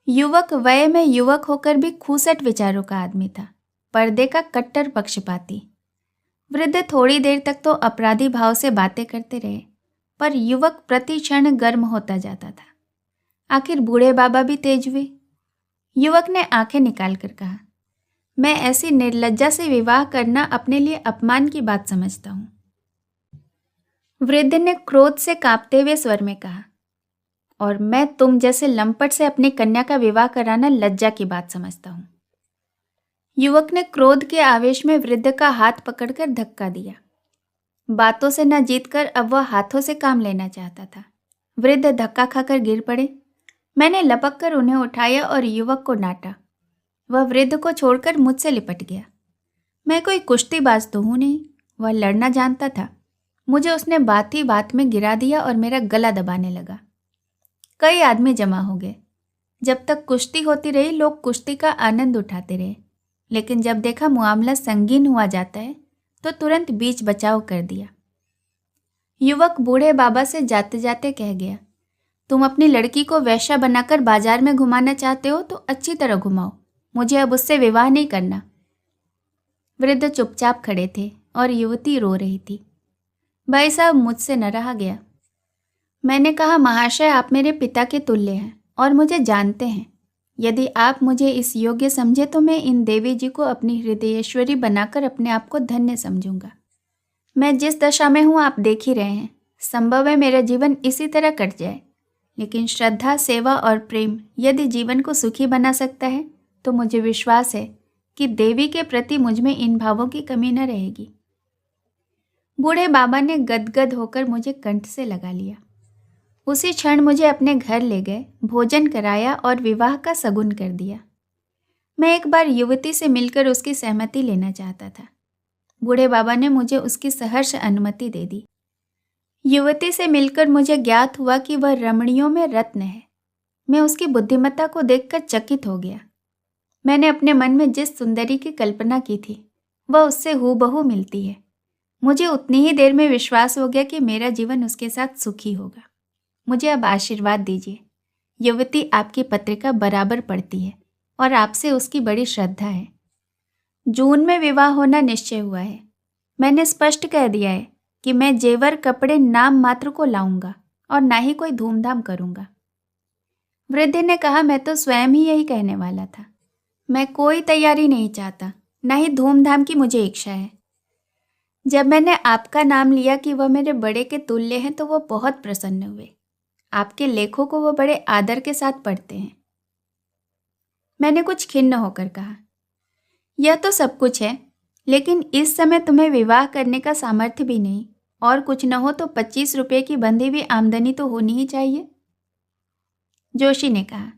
युवक वय में युवक होकर भी खूसट विचारों का आदमी था, पर्दे का कट्टर पक्षपाती। वृद्ध थोड़ी देर तक तो अपराधी भाव से बातें करते रहे, पर युवक प्रति क्षण गर्म होता जाता था। आखिर बूढ़े बाबा भी तेज हुए। युवक ने आंखें निकालकर कहा, मैं ऐसी निर्लज्जा से विवाह करना अपने लिए अपमान की बात समझता हूँ। वृद्ध ने क्रोध से कांपते हुए स्वर में कहा, और मैं तुम जैसे लंपट से अपनी कन्या का विवाह कराना लज्जा की बात समझता हूँ। युवक ने क्रोध के आवेश में वृद्ध का हाथ पकड़कर धक्का दिया। बातों से न जीतकर अब वह हाथों से काम लेना चाहता था। वृद्ध धक्का खाकर गिर पड़े। मैंने लपक कर उन्हें उठाया और युवक को डांटा। वह वृद्ध को छोड़कर मुझसे लिपट गया। मैं कोई कुश्तीबाज तो हूँ नहीं, वह लड़ना जानता था। मुझे उसने बात ही बात में गिरा दिया और मेरा गला दबाने लगा। कई आदमी जमा हो गए। जब तक कुश्ती होती रही लोग कुश्ती का आनंद उठाते रहे, लेकिन जब देखा मामला संगीन हुआ जाता है तो तुरंत बीच बचाव कर दिया। युवक बूढ़े बाबा से जाते जाते कह गया, तुम अपनी लड़की को वेश्या बनाकर बाजार में घुमाना चाहते हो तो अच्छी तरह घुमाओ, मुझे अब उससे विवाह नहीं करना। वृद्ध चुपचाप खड़े थे और युवती रो रही थी। भाई साहब, मुझसे न रहा गया। मैंने कहा, महाशय आप मेरे पिता के तुल्य हैं और मुझे जानते हैं। यदि आप मुझे इस योग्य समझे तो मैं इन देवी जी को अपनी हृदयेश्वरी बनाकर अपने आप को धन्य समझूंगा। मैं जिस दशा में हूँ आप देख ही रहे हैं। संभव है मेरा जीवन इसी तरह कट जाए, लेकिन श्रद्धा, सेवा और प्रेम यदि जीवन को सुखी बना सकता है तो मुझे विश्वास है कि देवी के प्रति मुझ में इन भावों की कमी न रहेगी। बूढ़े बाबा ने गदगद होकर मुझे कंठ से लगा लिया। उसी क्षण मुझे अपने घर ले गए, भोजन कराया और विवाह का शगुन कर दिया। मैं एक बार युवती से मिलकर उसकी सहमति लेना चाहता था। बूढ़े बाबा ने मुझे उसकी सहर्ष अनुमति दे दी। युवती से मिलकर मुझे ज्ञात हुआ कि वह रमणियों में रत्न है। मैं उसकी बुद्धिमत्ता को देखकर चकित हो गया। मैंने अपने मन में जिस सुंदरी की कल्पना की थी वह उससे हूबहू मिलती है। मुझे उतनी ही देर में विश्वास हो गया कि मेरा जीवन उसके साथ सुखी होगा। मुझे अब आशीर्वाद दीजिए। युवती आपकी पत्रिका बराबर पढ़ती है और आपसे उसकी बड़ी श्रद्धा है। जून में विवाह होना निश्चय हुआ है। मैंने स्पष्ट कह दिया है कि मैं जेवर कपड़े नाम मात्र को लाऊंगा और ना ही कोई धूमधाम करूंगा। वृद्ध ने कहा, मैं तो स्वयं ही यही कहने वाला था। मैं कोई तैयारी नहीं चाहता, ना ही धूमधाम की मुझे इच्छा है। जब मैंने आपका नाम लिया कि वह मेरे बड़े के तुल्य हैं तो वह बहुत प्रसन्न हुए। आपके लेखों को वो बड़े आदर के साथ पढ़ते हैं। मैंने कुछ खिन्न होकर कहा, यह तो सब कुछ है, लेकिन इस समय तुम्हें विवाह करने का सामर्थ्य भी नहीं, और कुछ न हो तो 25 रुपये की बंधी हुई आमदनी तो होनी ही चाहिए। जोशी ने कहा,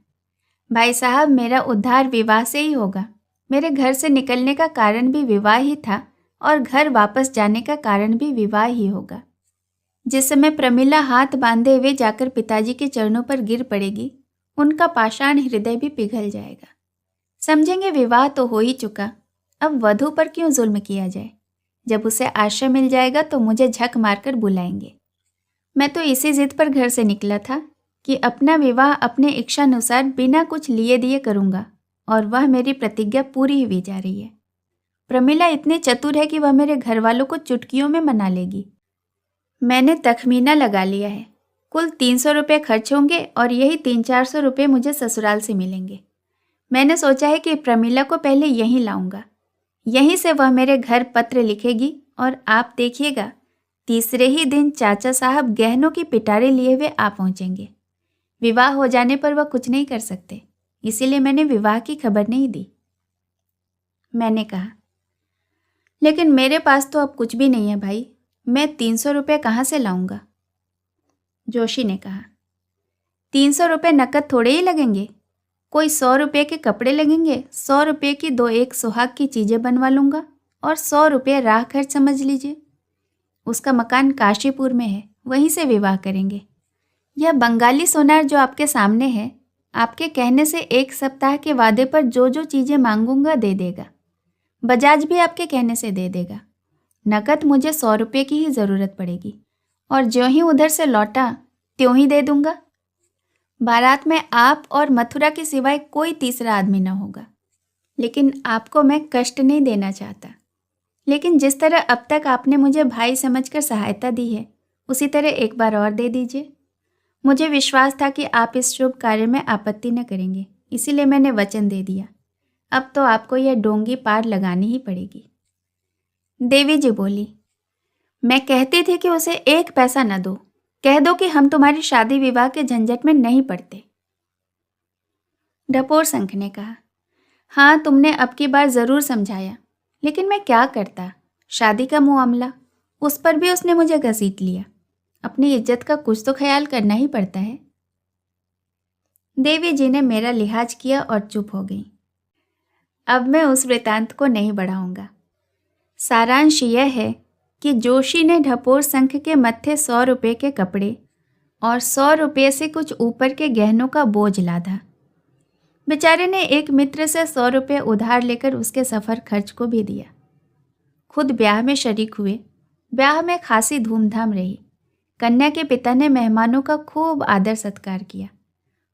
भाई साहब, मेरा उद्धार विवाह से ही होगा। मेरे घर से निकलने का कारण भी विवाह ही था, और घर वापस जाने का कारण भी विवाह ही होगा। जिस समय प्रमिला हाथ बांधे हुए जाकर पिताजी के चरणों पर गिर पड़ेगी, उनका पाषाण हृदय भी पिघल जाएगा। समझेंगे विवाह तो हो ही चुका, अब वधू पर क्यों जुल्म किया जाए। जब उसे आश्रय मिल जाएगा तो मुझे झक मारकर बुलाएंगे। मैं तो इसी जिद पर घर से निकला था कि अपना विवाह अपने इच्छानुसार बिना कुछ लिए दिए करूँगा, और वह मेरी प्रतिज्ञा पूरी हुई जा रही है। प्रमिला इतनी चतुर है कि वह मेरे घर वालों को चुटकियों में मना लेगी। मैंने तखमीना लगा लिया है, कुल 300 रुपये खर्च होंगे और यही 300-400 रुपये मुझे ससुराल से मिलेंगे। मैंने सोचा है कि प्रमिला को पहले यहीं लाऊंगा, यहीं से वह मेरे घर पत्र लिखेगी, और आप देखिएगा तीसरे ही दिन चाचा साहब गहनों की पिटारे लिए हुए आ पहुंचेंगे। विवाह हो जाने पर वह कुछ नहीं कर सकते, इसीलिए मैंने विवाह की खबर नहीं दी। मैंने कहा, लेकिन मेरे पास तो अब कुछ भी नहीं है भाई, मैं 300 रुपये कहाँ से लाऊंगा। जोशी ने कहा, 300 रुपये नकद थोड़े ही लगेंगे, कोई 100 रुपये के कपड़े लगेंगे, 100 रुपये की 2-1 सुहाग की चीज़ें बनवा लूँगा, और 100 रुपये राह खर्च समझ लीजिए। उसका मकान काशीपुर में है, वहीं से विवाह करेंगे। यह बंगाली सोनार जो आपके सामने है, आपके कहने से 1 सप्ताह के वादे पर जो जो चीज़ें मांगूंगा दे देगा। बजाज भी आपके कहने से दे देगा। नकद मुझे 100 रुपये की ही ज़रूरत पड़ेगी, और ज्यों ही उधर से लौटा त्यों ही दे दूंगा। बारात में आप और मथुरा के सिवाय कोई तीसरा आदमी न होगा। लेकिन आपको मैं कष्ट नहीं देना चाहता, लेकिन जिस तरह अब तक आपने मुझे भाई समझकर सहायता दी है, उसी तरह एक बार और दे दीजिए। मुझे विश्वास था कि आप इस शुभ कार्य में आपत्ति न करेंगे, इसीलिए मैंने वचन दे दिया। अब तो आपको यह डोंगी पार लगानी ही पड़ेगी। देवी जी बोली, मैं कहती थी कि उसे 1 पैसा न दो, कह दो कि हम तुम्हारी शादी विवाह के झंझट में नहीं पड़ते। ढपोर संख ने कहा, हाँ, तुमने अब की बार ज़रूर समझाया, लेकिन मैं क्या करता। शादी का मामला, उस पर भी उसने मुझे घसीट लिया। अपनी इज्जत का कुछ तो ख्याल करना ही पड़ता है। देवी जी ने मेरा लिहाज किया और चुप हो गई। अब मैं उस वृतांत को नहीं बढ़ाऊंगा। सारांश यह है कि जोशी ने ढपोर संख के मत्थे 100 रुपये के कपड़े और 100 रुपये से कुछ ऊपर के गहनों का बोझ लादा। बेचारे ने एक मित्र से 100 रुपये उधार लेकर उसके सफ़र खर्च को भी दिया। खुद ब्याह में शरीक हुए। ब्याह में खासी धूमधाम रही। कन्या के पिता ने मेहमानों का खूब आदर सत्कार किया।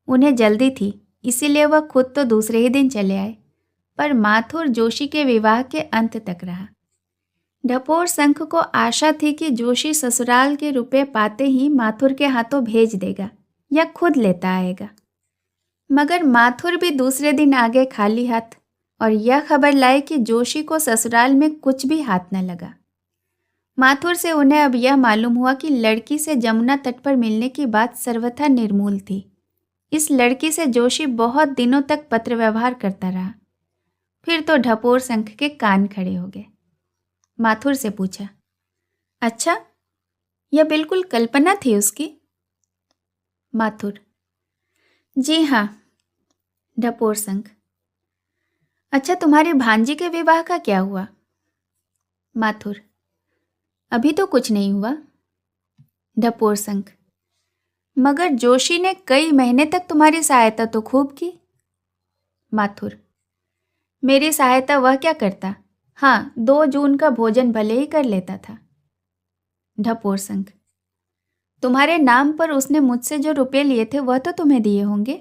उन्हें जल्दी थी, इसीलिए वह खुद तो दूसरे ही दिन चले आए, पर माथुर जोशी के विवाह के अंत तक रहा। ढपोर संख को आशा थी कि जोशी ससुराल के रुपए पाते ही माथुर के हाथों भेज देगा या खुद लेता आएगा, मगर माथुर भी दूसरे दिन आ गए खाली हाथ, और यह खबर लाए कि जोशी को ससुराल में कुछ भी हाथ न लगा। माथुर से उन्हें अब यह मालूम हुआ कि लड़की से जमुना तट पर मिलने की बात सर्वथा निर्मूल थी। इस लड़की से जोशी बहुत दिनों तक पत्र व्यवहार करता रहा। फिर तो ढपोर संख के कान खड़े हो गए। माथुर से पूछा, अच्छा, यह बिल्कुल कल्पना थी उसकी? माथुर, जी हाँ। ढपोर संख, अच्छा, तुम्हारी भांजी के विवाह का क्या हुआ? माथुर, अभी तो कुछ नहीं हुआ। ढपोर संख, मगर जोशी ने कई महीने तक तुम्हारी सहायता तो खूब की। माथुर, मेरी सहायता वह क्या करता? हाँ, 2 जून का भोजन भले ही कर लेता था। ढपोर संख, तुम्हारे नाम पर उसने मुझसे जो रुपये लिए थे वह तो तुम्हें दिए होंगे।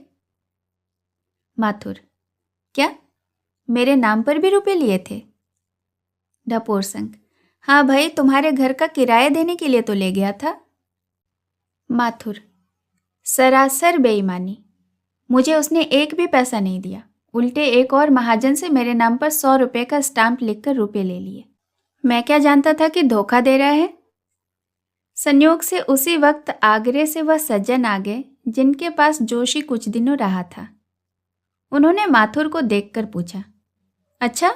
माथुर, क्या मेरे नाम पर भी रुपये लिए थे? ढपोर संख, हाँ भाई, तुम्हारे घर का किराया देने के लिए तो ले गया था। माथुर, सरासर बेईमानी। मुझे उसने एक भी पैसा नहीं दिया, उल्टे एक और महाजन से मेरे नाम पर 100 रुपये का स्टाम्प लिखकर रुपये ले लिए। मैं क्या जानता था कि धोखा दे रहा है। संयोग से उसी वक्त आगरे से वह सज्जन आ गए जिनके पास जोशी कुछ दिनों रहा था। उन्होंने माथुर को देखकर पूछा, अच्छा,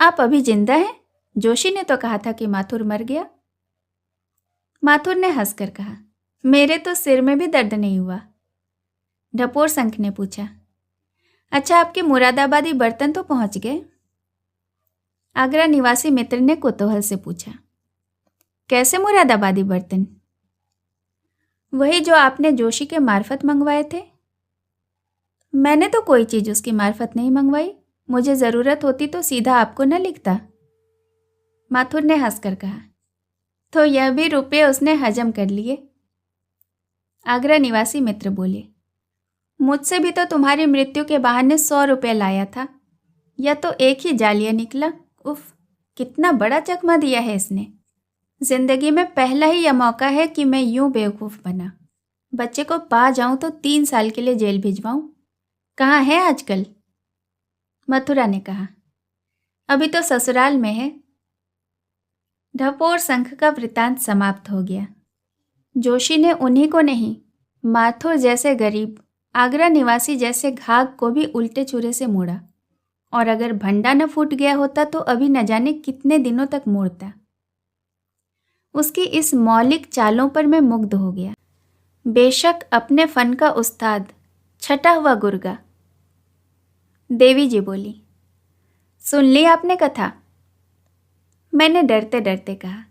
आप अभी जिंदा हैं? जोशी ने तो कहा था कि माथुर मर गया। माथुर ने हंसकर कहा, मेरे तो सिर में भी दर्द नहीं हुआ। ढपोर संख ने पूछा, अच्छा, आपके मुरादाबादी बर्तन तो पहुंच गए? आगरा निवासी मित्र ने कुतूहल से पूछा, कैसे मुरादाबादी बर्तन? वही जो आपने जोशी के मार्फत मंगवाए थे। मैंने तो कोई चीज उसकी मार्फत नहीं मंगवाई। मुझे जरूरत होती तो सीधा आपको न लिखता। माथुर ने हंसकर कहा, तो यह भी रुपये उसने हजम कर लिए। आगरा निवासी मित्र बोले, मुझसे भी तो तुम्हारी मृत्यु के बहाने 100 रुपये लाया था। यह तो एक ही जालिया निकला। उफ, कितना बड़ा चकमा दिया है इसने। जिंदगी में पहला ही यह मौका है कि मैं यूं बेवकूफ़ बना। बच्चे को पा जाऊं तो 3 साल के लिए जेल भिजवाऊं। कहाँ है आजकल? मथुरा ने कहा, अभी तो ससुराल में है। ढपोर संख का वृतांत समाप्त हो गया। जोशी ने उन्हीं को नहीं, माथुर जैसे गरीब, आगरा निवासी जैसे घाघ को भी उल्टे छुरे से मोड़ा, और अगर भंडा न फूट गया होता तो अभी न जाने कितने दिनों तक मोड़ता। उसकी इस मौलिक चालों पर मैं मुग्ध हो गया। बेशक अपने फन का उस्ताद, छटा हुआ गुर्गा। देवी जी बोली, सुन ली आपने कथा? मैंने डरते डरते कहा,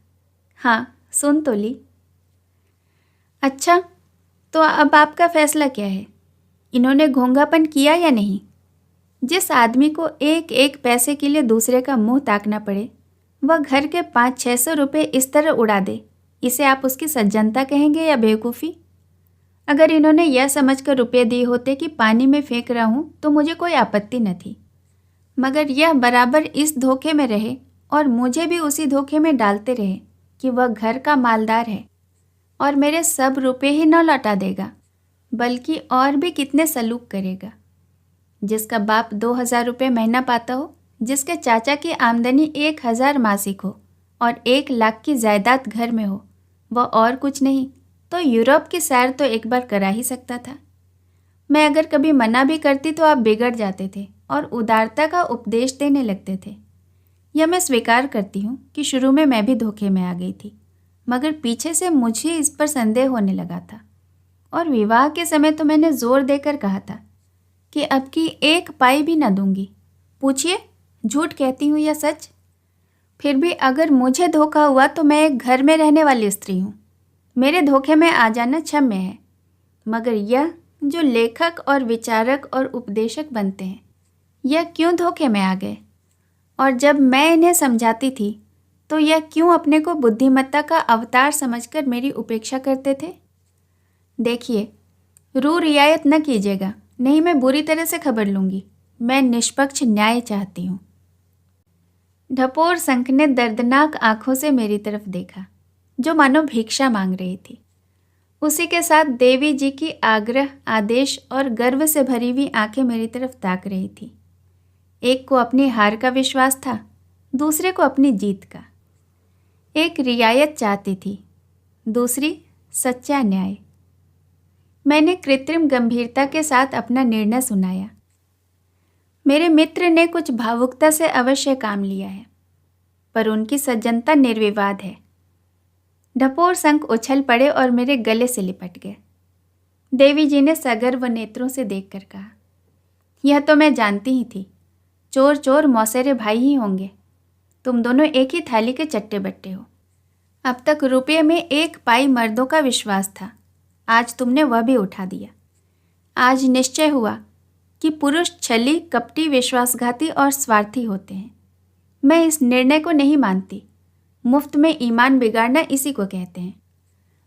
हाँ, सुन तो ली। अच्छा, तो अब आपका फैसला क्या है? इन्होंने घोंघापन किया या नहीं? जिस आदमी को एक एक पैसे के लिए दूसरे का मुंह ताकना पड़े, वह घर के 500-600 रुपये इस तरह उड़ा दे, इसे आप उसकी सज्जनता कहेंगे या बेवकूफ़ी? अगर इन्होंने यह समझकर रुपये दिए होते कि पानी में फेंक रहा हूँ तो मुझे कोई आपत्ति न थी, मगर यह बराबर इस धोखे में रहे और मुझे भी उसी धोखे में डालते रहे कि वह घर का मालदार है और मेरे सब रुपये ही न लौटा देगा, बल्कि और भी कितने सलूक करेगा। जिसका बाप 2000 रुपये महीना पाता हो, जिसके चाचा की आमदनी 1000 मासिक हो और 1 लाख की जायदाद घर में हो, वह और कुछ नहीं तो यूरोप की सैर तो एक बार करा ही सकता था। मैं अगर कभी मना भी करती तो आप बिगड़ जाते थे और उदारता का उपदेश देने लगते थे। यह मैं स्वीकार करती हूँ कि शुरू में मैं भी धोखे में आ गई थी, मगर पीछे से मुझे इस पर संदेह होने लगा था, और विवाह के समय तो मैंने जोर देकर कहा था कि अब की 1 पाई भी न दूंगी। पूछिए, झूठ कहती हूँ या सच? फिर भी अगर मुझे धोखा हुआ तो मैं एक घर में रहने वाली स्त्री हूँ। मेरे धोखे में आ जाना क्षम्य है, मगर यह जो लेखक और विचारक और उपदेशक बनते हैं, यह क्यों धोखे में आ गए? और जब मैं इन्हें समझाती थी तो यह क्यों अपने को बुद्धिमत्ता का अवतार समझकर मेरी उपेक्षा करते थे? देखिए, रू रियायत न कीजिएगा, नहीं मैं बुरी तरह से खबर लूँगी। मैं निष्पक्ष न्याय चाहती हूँ। ढपोर संख ने दर्दनाक आंखों से मेरी तरफ देखा, जो मानो भिक्षा मांग रही थी। उसी के साथ देवी जी की आग्रह, आदेश और गर्व से भरी हुई आंखें मेरी तरफ ताक रही थी। एक को अपनी हार का विश्वास था, दूसरे को अपनी जीत का। एक रियायत चाहती थी, दूसरी सच्चा न्याय। मैंने कृत्रिम गंभीरता के साथ अपना निर्णय सुनाया। मेरे मित्र ने कुछ भावुकता से अवश्य काम लिया है, पर उनकी सज्जनता निर्विवाद है। ढपोर संख उछल पड़े और मेरे गले से लिपट गए। देवी जी ने सगर्व नेत्रों से देखकर कहा, यह तो मैं जानती ही थी। चोर चोर मौसेरे भाई ही होंगे। तुम दोनों एक ही थाली के चट्टे बट्टे हो। अब तक रुपये में 1 पाई मर्दों का विश्वास था, आज तुमने वह भी उठा दिया। आज निश्चय हुआ कि पुरुष छली, कपटी, विश्वासघाती और स्वार्थी होते हैं। मैं इस निर्णय को नहीं मानती। मुफ्त में ईमान बिगाड़ना इसी को कहते हैं।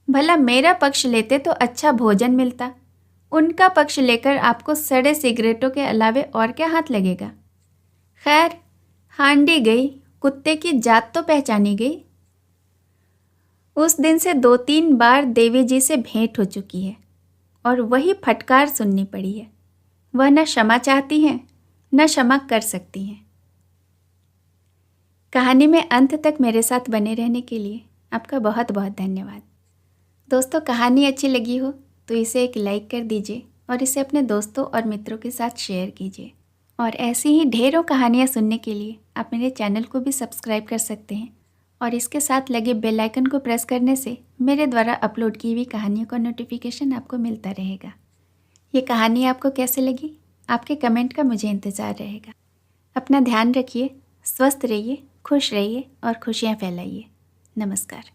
भला मेरा पक्ष लेते तो अच्छा भोजन मिलता, उनका पक्ष लेकर आपको सड़े सिगरेटों के अलावे और क्या हाथ लगेगा? खैर, हांडी गई, कुत्ते की जात तो पहचानी गई। उस दिन से 2-3 बार देवी जी से भेंट हो चुकी है और वही फटकार सुननी पड़ी है। वह न क्षमा चाहती हैं, न क्षमा कर सकती हैं। कहानी में अंत तक मेरे साथ बने रहने के लिए आपका बहुत बहुत धन्यवाद। दोस्तों, कहानी अच्छी लगी हो तो इसे एक लाइक कर दीजिए और इसे अपने दोस्तों और मित्रों के साथ शेयर कीजिए। और ऐसी ही ढेरों कहानियाँ सुनने के लिए आप मेरे चैनल को भी सब्सक्राइब कर सकते हैं और इसके साथ लगे बेल आइकन को प्रेस करने से मेरे द्वारा अपलोड की हुई कहानियों का नोटिफिकेशन आपको मिलता रहेगा। ये कहानी आपको कैसे लगी? आपके कमेंट का मुझे इंतज़ार रहेगा। अपना ध्यान रखिए, स्वस्थ रहिए, खुश रहिए और खुशियाँ फैलाइए। नमस्कार।